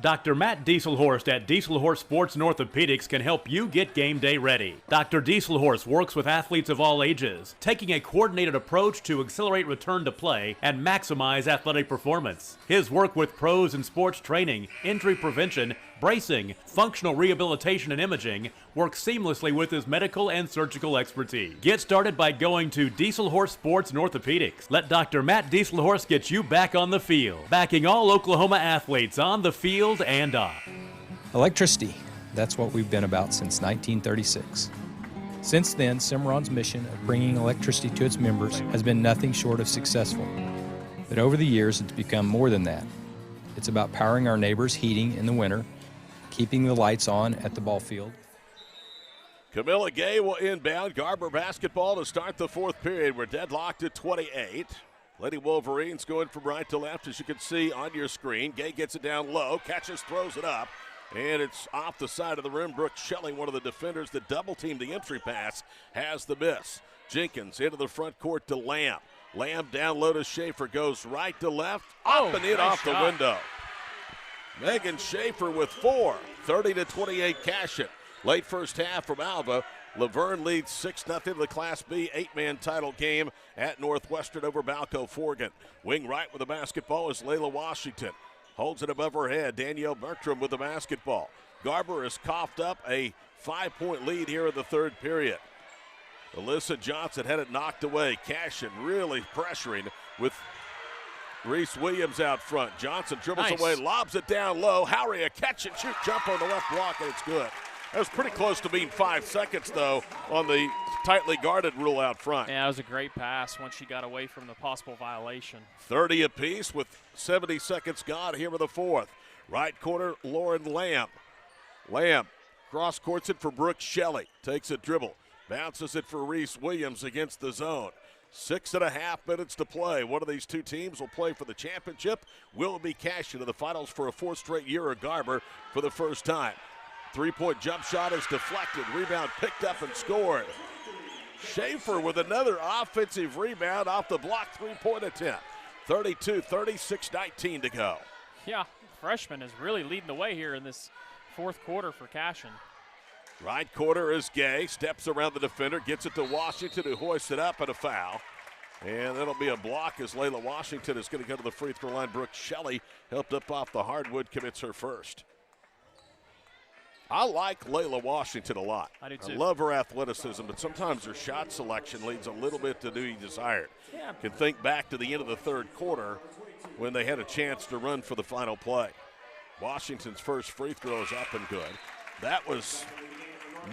Dr. Matt Dieselhorst at Dieselhorst Sports and Orthopedics can help you get game day ready. Dr. Dieselhorst works with athletes of all ages, taking a coordinated approach to accelerate return to play and maximize athletic performance. His work with pros in sports training, injury prevention, bracing, functional rehabilitation, and imaging works seamlessly with his medical and surgical expertise. Get started by going to Dieselhorst Sports and Orthopedics. Let Dr. Matt Dieselhorst get you back on the field, backing all Oklahoma athletes on the field and off. Electricity, that's what we've been about since 1936. Since then, Cimarron's mission of bringing electricity to its members has been nothing short of successful. But over the years, it's become more than that. It's about powering our neighbors' heating in the winter, keeping the lights on at the ball field. Camilla Gay will inbound. Garber basketball to start the fourth period. We're deadlocked at 28. Lady Wolverines going from right to left, as you can see on your screen. Gay gets it down low, catches, throws it up, and it's off the side of the rim. Brooke Shelley, one of the defenders that double-teamed the entry pass, has the miss. Jenkins into the front court to Lamb. Lamb down low to Schaefer, goes right to left, up and in off the window. Megan Schaefer with 4, 30-28 Cashion. Late first half from Alva. Laverne leads 6-0 in the Class B 8-man title game at Northwestern over Balco Forgan. Wing right with the basketball is Layla Washington. Holds it above her head. Danielle Bertram with the basketball. Garber has coughed up a 5-point lead here in the third period. Alyssa Johnson had it knocked away. Cashion really pressuring with Reese Williams out front. Johnson dribbles away, lobs it down low. Howry, a catch and shoot jumper on the left block, and it's good. That was pretty close to being 5 seconds, though, on the tightly guarded rule out front. Yeah, it was a great pass once she got away from the possible violation. 30 apiece with 70 seconds gone here in the fourth. Right corner, Lauren Lamb. Lamb Cross courts it for Brooke Shelley. Takes a dribble. Bounces it for Reese Williams against the zone. 6.5 minutes to play. One of these two teams will play for the championship. Will it be Cashion in the finals for a fourth straight year, or Garber for the first time? Three-point jump shot is deflected. Rebound picked up and scored. Schaefer with another offensive rebound off the block three-point attempt. 32-36-19 to go. Yeah, freshman is really leading the way here in this fourth quarter for Cashion. Right quarter is Gay. Steps around the defender, gets it to Washington, who hoists it up, and a foul. And that'll be a block as Layla Washington is going to go to the free throw line. Brooke Shelley, helped up off the hardwood, commits her first. I like Layla Washington a lot. I do too. I love her athleticism, but sometimes her shot selection leads a little bit to do desired. Yeah. Can think back to the end of the third quarter when they had a chance to run for the final play. Washington's first free throw is up and good. That was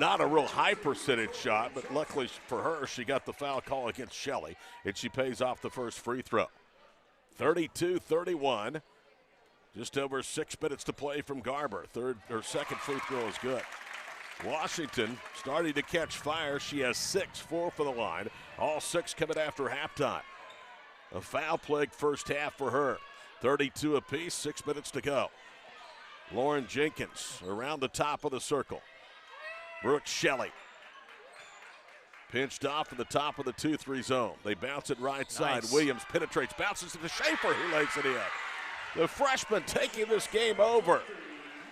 not a real high percentage shot, but luckily for her, she got the foul call against Shelley, and she pays off the first free throw. 32-31. Just over 6 minutes to play from Garber. Second free throw is good. Washington starting to catch fire. She has 6, 4 for the line. All 6 coming after halftime. A foul-plagued first half for her. 32 apiece, 6 minutes to go. Lauren Jenkins around the top of the circle. Brooke Shelley. Pinched off at the top of the 2-3 zone. They bounce it right side. Nice. Williams penetrates, bounces to Schaefer, who lays it in. The freshman taking this game over.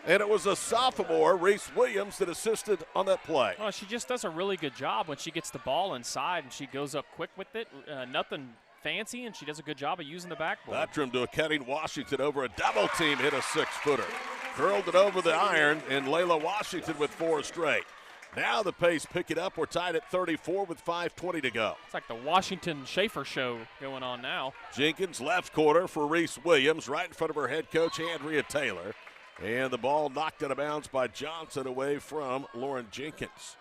And it was a sophomore, Reese Williams, that assisted on that play. Well, she just does a really good job when she gets the ball inside and she goes up quick with it. Nothing fancy, and she does a good job of using the backboard. Backroom to a cutting Washington over a double team, hit a 6-footer. Curled it over the iron, and Layla Washington with 4 straight. Now the pace pick it up. We're tied at 34 with 5:20 to go. It's like the Washington Schaefer show going on now. Jenkins left corner for Reese Williams, right in front of her head coach, Andrea Taylor. And the ball knocked out of bounds by Johnson away from Lauren Jenkins.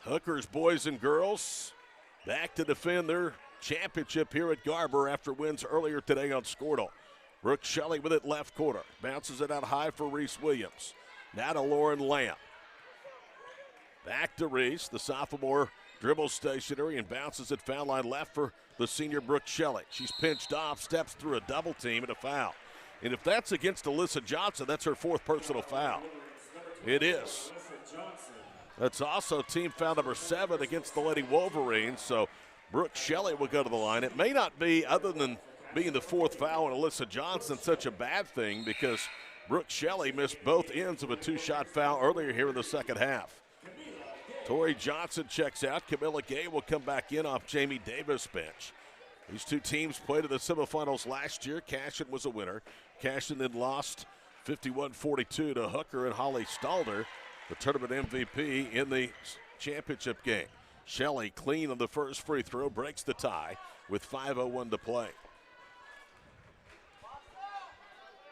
Hookers, boys and girls, back to defend their championship here at Garber after wins earlier today on Squirtle. Brooke Shelley with it left corner. Bounces it out high for Reese Williams. Now to Lauren Lamb. Back to Reese. The sophomore dribbles stationary and bounces at foul line left for the senior Brooke Shelley. She's pinched off, steps through a double team and a foul. And if that's against Alyssa Johnson, that's her 4th personal foul. It is. That's also team foul number 7 against the Lady Wolverines. So Brooke Shelley will go to the line. It may not be, other than being the 4th foul on Alyssa Johnson, such a bad thing, because Brooke Shelley missed both ends of a 2-shot foul earlier here in the second half. Tori Johnson checks out. Camilla Gay will come back in off Jamie Davis' bench. These two teams played in the semifinals last year. Cashion was a winner. Cashion then lost 51-42 to Hooker and Holly Stalder, the tournament MVP in the championship game. Shelley clean on the first free throw, breaks the tie with 5:01 to play.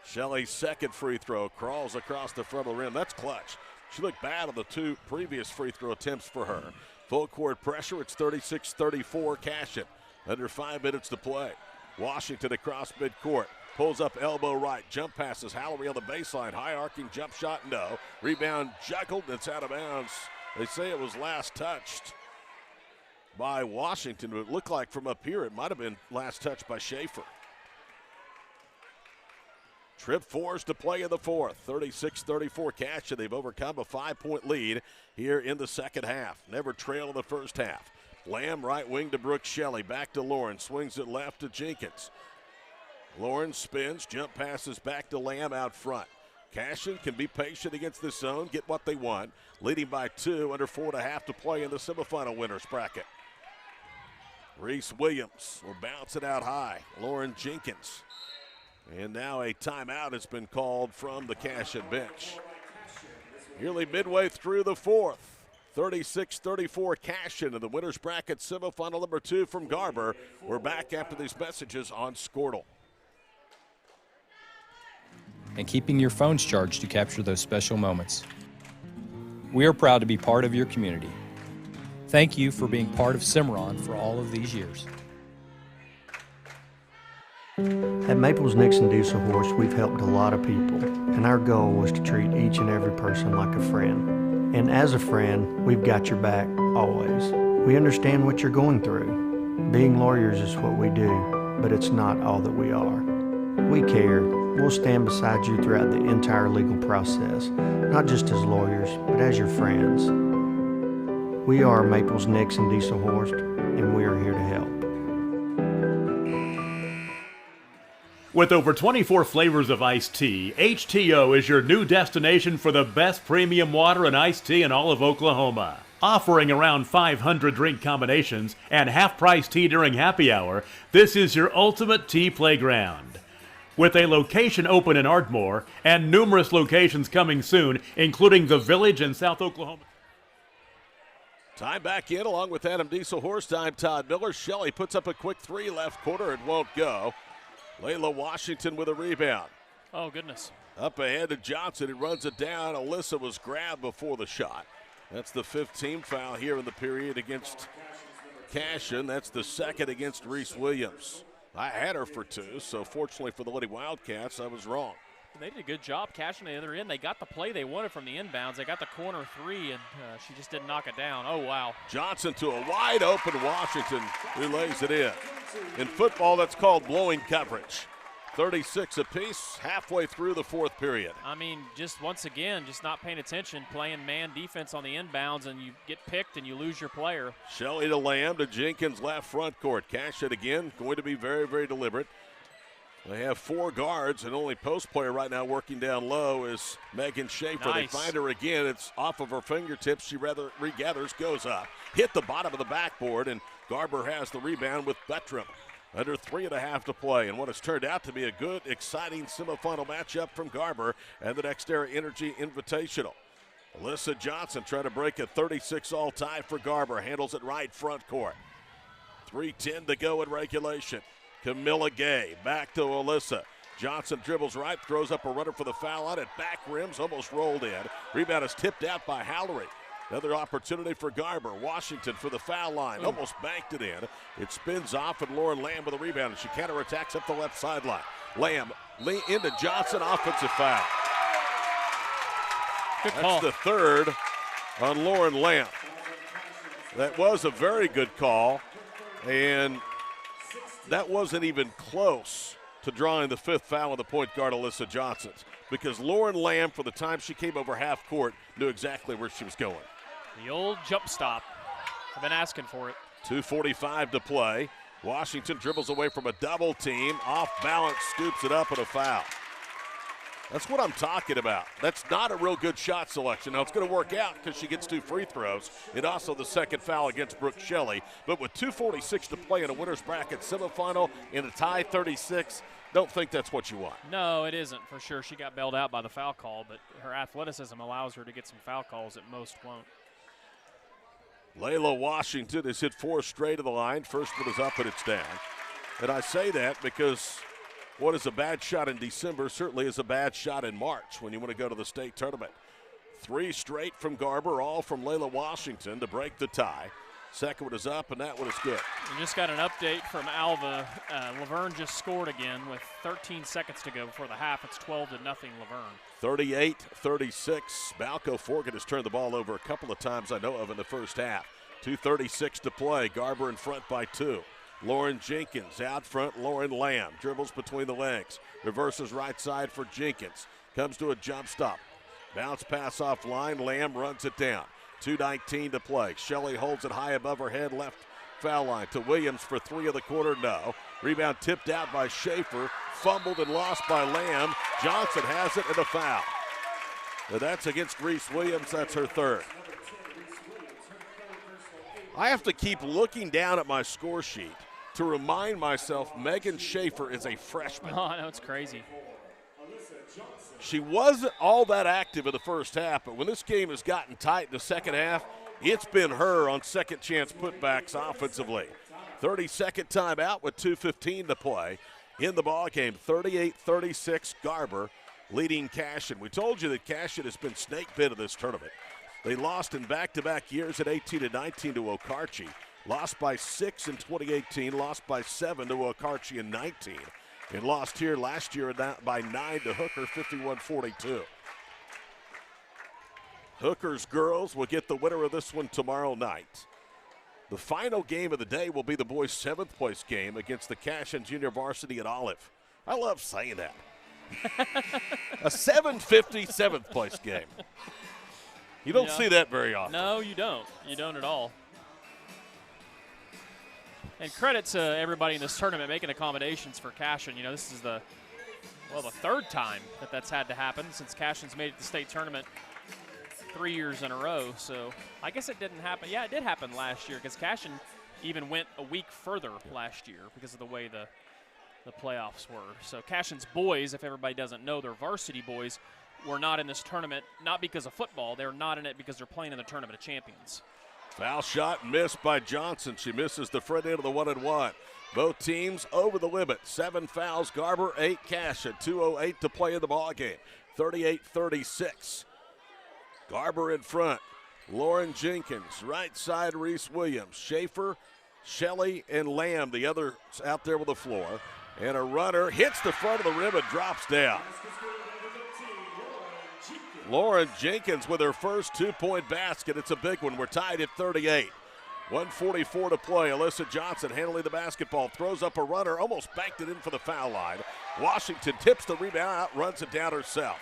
Shelley's second free throw crawls across the front of the rim. That's clutch. She looked bad on the 2 previous free throw attempts for her. Full court pressure. It's 36-34 Cashion. Under 5 minutes to play. Washington across midcourt. Pulls up elbow right. Jump passes Hallery on the baseline. High arcing jump shot, no. Rebound juggled, and it's out of bounds. They say it was last touched by Washington, but it looked like from up here it might have been last touched by Schaefer. Trip forced to play in the 4th. 36-34 Cashion. They've overcome a 5-point lead here in the second half. Never trailed in the first half. Lamb right wing to Brooke Shelley. Back to Lauren. Swings it left to Jenkins. Lauren spins. Jump passes back to Lamb out front. Cashion can be patient against this zone. Get what they want. Leading by 2. Under 4.5 to play in the semifinal winners bracket. Reese Williams will bounce it out high. Lauren Jenkins. And now a timeout has been called from the Cashion bench. Nearly midway through the 4th. 36-34 Cashion in the winners bracket semifinal number 2 from Garber. We're back after these messages on Squirtle. And keeping your phones charged to capture those special moments. We are proud to be part of your community. Thank you for being part of Cimarron for all of these years. At Maples Nixon Diesel Horse, we've helped a lot of people, and our goal was to treat each and every person like a friend. And as a friend, we've got your back, always. We understand what you're going through. Being lawyers is what we do, but it's not all that we are. We care. We'll stand beside you throughout the entire legal process, not just as lawyers, but as your friends. We are Maples Nixon Diesel Horse, and we are here to help. With over 24 flavors of iced tea, HTO is your new destination for the best premium water and iced tea in all of Oklahoma. Offering around 500 drink combinations and half-price tea during happy hour, this is your ultimate tea playground. With a location open in Ardmore and numerous locations coming soon, including the Village in South Oklahoma. Time back in along with Adam Diesel Horse. Time Todd Miller. Shelley puts up a quick three left quarter. It won't go. Layla Washington with a rebound. Oh, goodness. Up ahead to Johnson. He runs it down. Alyssa was grabbed before the shot. That's the 15th foul here in the period against Cashion. That's the second against Reese Williams. I had her for two, so fortunately for the Lady Wildcats, I was wrong. They did a good job catching the other end. They got the play they wanted from the inbounds. They got the corner three, and she just didn't knock it down. Oh, wow. Johnson to a wide open Washington who lays it in. In football, that's called blowing coverage. 36 apiece, halfway through the fourth period. I mean, just once again, just not paying attention, playing man defense on the inbounds, and you get picked and you lose your player. Shelley to Lamb to Jenkins left front court. Cashion again, going to be very, very deliberate. They have four guards, and only post player right now working down low is Megan Schaefer. Nice. They find her again. It's off of her fingertips. She rather regathers, goes up. Hit the bottom of the backboard, and Garber has the rebound with Bettram. Under 3.5 to play, and what has turned out to be a good, exciting semifinal matchup from Garber and the NextEra Energy Invitational. Alyssa Johnson trying to break a 36-all tie for Garber. Handles it right front court. 3:10 to go in regulation. Camilla Gay back to Alyssa. Johnson dribbles right, throws up a runner for the foul line. At back rims, almost rolled in. Rebound is tipped out by Hallery. Another opportunity for Garber. Washington for the foul line. Almost banked it in. It spins off, and Lauren Lamb with a rebound. And she counterattacks up the left sideline. Lamb into Johnson. Offensive foul. Good call. That's the third on Lauren Lamb. That was a very good call. And that wasn't even close to drawing the fifth foul on the point guard, Alyssa Johnson. Because Lauren Lamb, for the time she came over half court, knew exactly where she was going. The old jump stop. I've been asking for it. 2:45 to play. Washington dribbles away from a double team. Off balance, scoops it up, and a foul. That's what I'm talking about. That's not a real good shot selection. Now, it's going to work out because she gets two free throws and also the second foul against Brooke Shelley. But with 2:46 to play in a winner's bracket semifinal in a tie 36, don't think that's what you want. No, it isn't for sure. She got bailed out by the foul call, but her athleticism allows her to get some foul calls that most won't. Layla Washington has hit four straight of the line. First one is up and it's down. And I say that because what is a bad shot in December certainly is a bad shot in March when you want to go to the state tournament. Three straight from Garber, all from Layla Washington to break the tie. Second one is up, and that one is good. We just got an update from Alva. Laverne just scored again with 13 seconds to go before the half. It's 12-0 Laverne. 38-36. Balco Forgan has turned the ball over a couple of times I know of in the first half. 2:36 to play. Garber in front by two. Lauren Jenkins out front. Lauren Lamb dribbles between the legs. Reverses right side for Jenkins. Comes to a jump stop. Bounce pass off line. Lamb runs it down. 2:19 to play. Shelley holds it high above her head. Left foul line to Williams for three of the quarter. No. Rebound tipped out by Schaefer. Fumbled and lost by Lamb. Johnson has it and a foul. And that's against Reese Williams. That's her third. I have to keep looking down at my score sheet to remind myself Megan Schaefer is a freshman. Oh, I know, it's crazy. She wasn't all that active in the first half, but when this game has gotten tight in the second half, it's been her on second chance putbacks offensively. 32nd timeout with 2:15 to play in the ball game. 38-36 Garber leading Cashion. We told you that Cashion has been snake bit of this tournament. They lost in back-to-back years at 18-19 to Okarche. Lost by 6 in 2018, lost by 7 to Okarche in 19. and lost here last year by 9 to Hooker, 51-42. Hooker's girls will get the winner of this one tomorrow night. The final game of the day will be the boys' 7th place game against the Cashion Junior Varsity at Olive. I love saying that. A 7:50 7th place game. You don't see that very often. No, you don't. You don't at all. And credit to everybody in this tournament making accommodations for Cashion. You know, this is the 3rd time that's had to happen since Cashion's made it to the state tournament 3 years in a row. So I guess it didn't happen. Yeah, it did happen last year because Cashion even went a week further last year because of the way the playoffs were. So Cashion's boys, if everybody doesn't know, their varsity boys were not in this tournament, not because of football. They're not in it because they're playing in the Tournament of Champions. Foul shot missed by Johnson. She misses the front end of the 1-and-1. Both teams over the limit. 7 fouls, Garber, 8 Cashion. 2:08 to play in the ballgame. 38-36. Garber in front. Lauren Jenkins, right side Reese Williams. Schaefer, Shelley, and Lamb, the others out there with the floor. And a runner hits the front of the rim and drops down. Lauren Jenkins with her first 2-point basket. It's a big one. We're tied at 38. 1:44 to play. Alyssa Johnson handling the basketball. Throws up a runner. Almost banked it in for the foul line. Washington tips the rebound out, runs it down herself.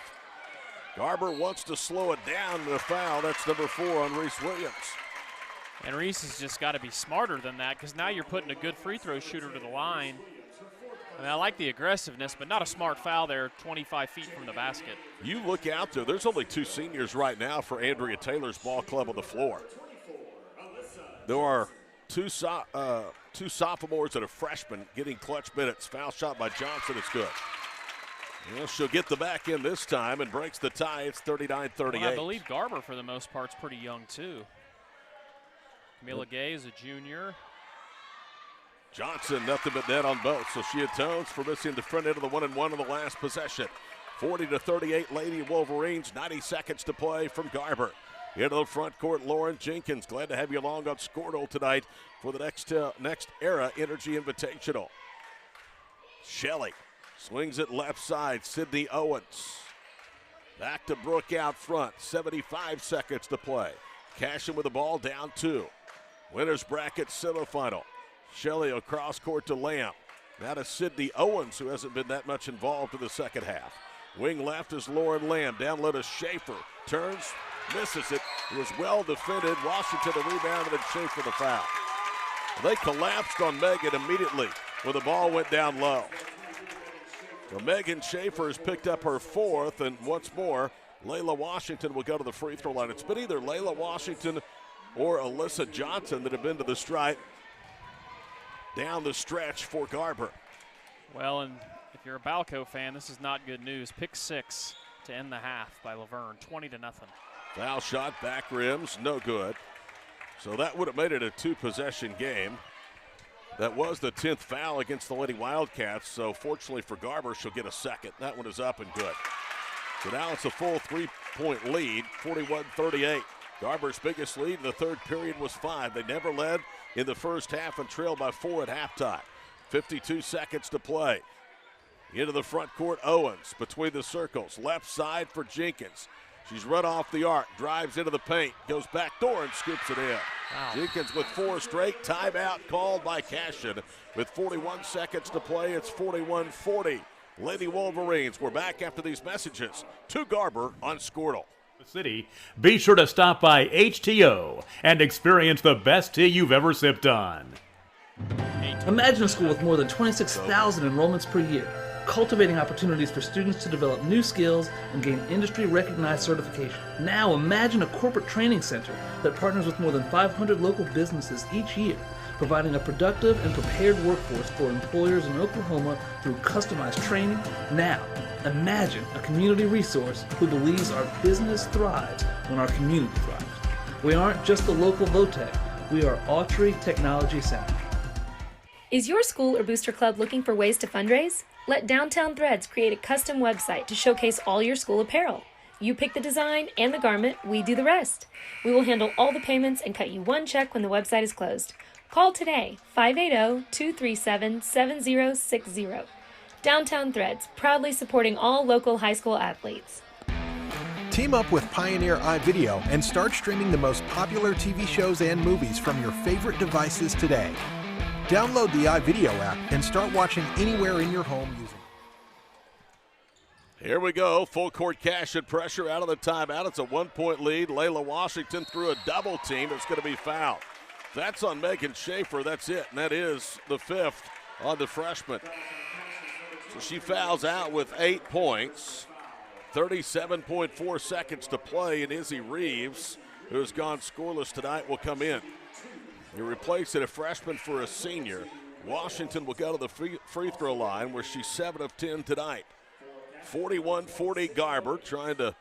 Garber wants to slow it down with a foul. That's number 4 on Reese Williams. And Reese has just got to be smarter than that because now you're putting a good free throw shooter to the line. I mean, I like the aggressiveness, but not a smart foul there 25 feet from the basket. You look out there. There's only 2 seniors right now for Andrea Taylor's ball club on the floor. There are two sophomores and a freshman getting clutch minutes. Foul shot by Johnson is good. Well, she'll get the back end this time and breaks the tie. It's 39-38. Well, I believe Garber, for the most part, is pretty young, too. Camila Gay is a junior. Johnson, nothing but net on both, so she atones for missing the front end of the 1-and-1 on the last possession. 40-38, Lady Wolverines, 90 seconds to play from Garber. Into the front court, Lauren Jenkins. Glad to have you along on Squirtle tonight for the next Era Energy Invitational. Shelley swings it left side, Sydney Owens. Back to Brooke out front, 75 seconds to play. Cashion with the ball, down 2. Winners bracket semifinal. Shelley across court to Lamb. Now to Sydney Owens, who hasn't been that much involved in the second half. Wing left is Lauren Lamb. Down low to Schaefer. Turns, misses it. It was well defended. Washington the rebound, and then Schaefer the foul. They collapsed on Megan immediately when the ball went down low. Well, Megan Schaefer has picked up her 4th, and once more, Layla Washington will go to the free throw line. It's been either Layla Washington or Alyssa Johnson that have been to the stripe down the stretch for Garber. Well, and if you're a Balco fan, this is not good news. Pick 6 to end the half by Laverne, 20-0. Foul shot, back rims, no good. So that would have made it a 2-possession game. That was the 10th foul against the Lady Wildcats, so fortunately for Garber, she'll get a second. That one is up and good. So now it's a full 3-point lead, 41-38. Garber's biggest lead in the third period was 5. They never led in the first half and trailed by 4 at halftime. 52 seconds to play. Into the front court, Owens between the circles. Left side for Jenkins. She's run off the arc, drives into the paint, goes back door and scoops it in. Wow. Jenkins with 4 straight. Timeout called by Cashion. With 41 seconds to play, it's 41-40. Lady Wolverines, we're back after these messages to Garber on Squirtle. City, be sure to stop by HTO and experience the best tea you've ever sipped on. Imagine a school with more than 26,000 enrollments per year, cultivating opportunities for students to develop new skills and gain industry-recognized certification. Now imagine a corporate training center that partners with more than 500 local businesses each year, providing a productive and prepared workforce for employers in Oklahoma through customized training. Now, imagine a community resource who believes our business thrives when our community thrives. We aren't just the local VOTEC, we are Autry Technology Center. Is your school or booster club looking for ways to fundraise? Let Downtown Threads create a custom website to showcase all your school apparel. You pick the design and the garment, we do the rest. We will handle all the payments and cut you one check when the website is closed. Call today, 580-237-7060. Downtown Threads, proudly supporting all local high school athletes. Team up with Pioneer iVideo and start streaming the most popular TV shows and movies from your favorite devices today. Download the iVideo app and start watching anywhere in your home using. Here we go. Full court Cashion pressure out of the timeout. It's a 1-point lead. Layla Washington through a double team. It's going to be fouled. That's on Megan Schaefer. That's it. And that is the 5th on the freshman. So she fouls out with 8 points. 37.4 seconds to play, and Izzy Reeves, who has gone scoreless tonight, will come in. You're replacing a freshman for a senior. Washington will go to the free throw line where she's 7 of 10 tonight. 41-40 Garber, trying to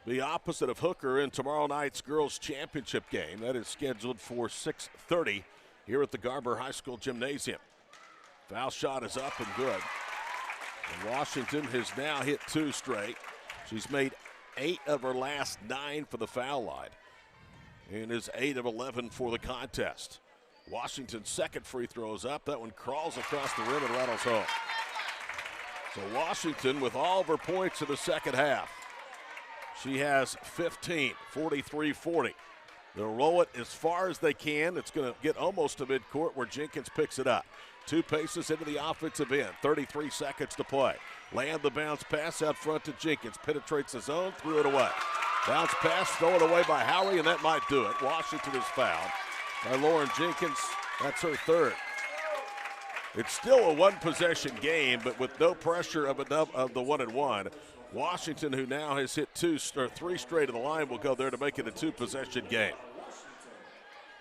be opposite of Hooker in tomorrow night's girls' championship game. That is scheduled for 6:30 here at the Garber High School Gymnasium. Foul shot is up and good. And Washington has now hit 2 straight. She's made 8 of her last 9 for the foul line and is 8 of 11 for the contest. Washington's second free throw is up. That one crawls across the rim and rattles home. So Washington with all of her points in the second half. She has 15, 43-40. They'll roll it as far as they can. It's going to get almost to midcourt where Jenkins picks it up. 2 paces into the offensive end, 33 seconds to play. Land the bounce pass out front to Jenkins. Penetrates the zone, threw it away. Bounce pass thrown away by Howie, and that might do it. Washington is fouled by Lauren Jenkins. That's her 3rd. It's still a 1-possession game, but with no pressure of the 1-and-1. Washington, who now has hit 3 straight of the line, will go there to make it a 2-possession game.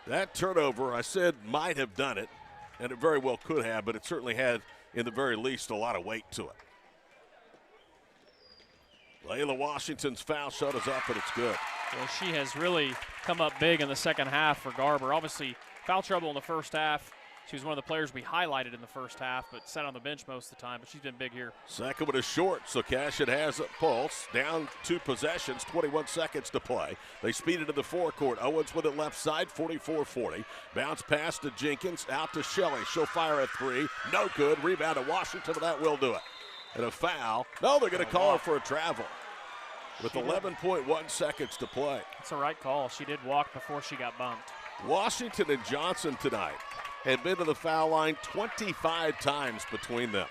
That turnover, I said, might have done it, and it very well could have, but it certainly had, in the very least, a lot of weight to it. Layla Washington's foul shot is up, and it's good. Well, she has really come up big in the second half for Garber. Obviously, foul trouble in the first half. She was one of the players we highlighted in the first half, but sat on the bench most of the time, but she's been big here. Second one is short, so Cashion has a pulse. Down 2 possessions, 21 seconds to play. They speed it to the forecourt. Owens with it left side, 44-40. Bounce pass to Jenkins, out to Shelley. She'll fire a 3. No good. Rebound to Washington, and that will do it. And a foul. No, they're going to call her for a travel with 11.1 seconds to play. That's the right call. She did walk before she got bumped. Washington and Johnson tonight had been to the foul line 25 times between them.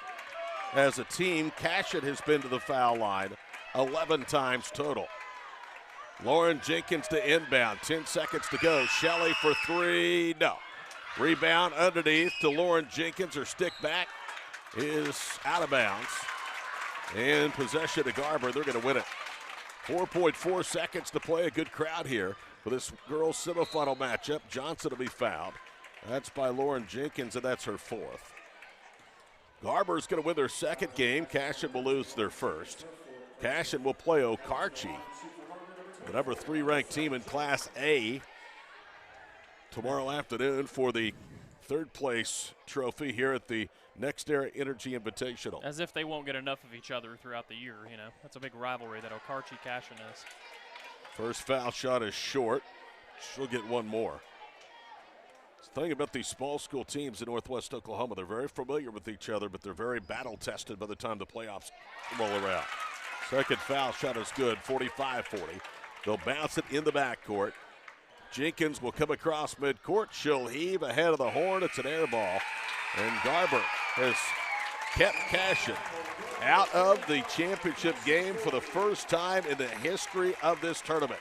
As a team, Cashion has been to the foul line 11 times total. Lauren Jenkins to inbound, 10 seconds to go. Shelley for 3, no. Rebound underneath to Lauren Jenkins. Her stick back is out of bounds. And possession to Garber, they're gonna win it. 4.4 seconds to play, a good crowd here for this girls' semifinal matchup. Johnson will be fouled. That's by Lauren Jenkins, and that's her 4th. Garber's going to win their second game. Cashion will lose their first. Cashion will play Okarche, the number 3 ranked team in Class A, tomorrow afternoon for the 3rd place trophy here at the Next Era Energy Invitational. As if they won't get enough of each other throughout the year, you know. That's a big rivalry that Okarche-Cashion is. First foul shot is short. She'll get one more. The thing about these small school teams in Northwest Oklahoma, they're very familiar with each other, but they're very battle-tested by the time the playoffs roll around. Second foul shot is good, 45-40. They'll bounce it in the backcourt. Jenkins will come across midcourt. She'll heave ahead of the horn. It's an air ball. And Garber has kept Cashion out of the championship game for the first time in the history of this tournament.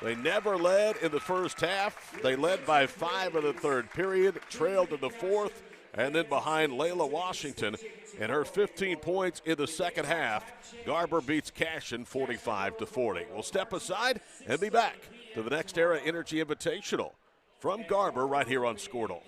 They never led in the first half. They led by 5 in the 3rd period, trailed in the 4th, and then behind Layla Washington and her 15 points in the second half, Garber beats Cashion 45-40. We'll step aside and be back to the Next Era Energy Invitational from Garber right here on Squirtle.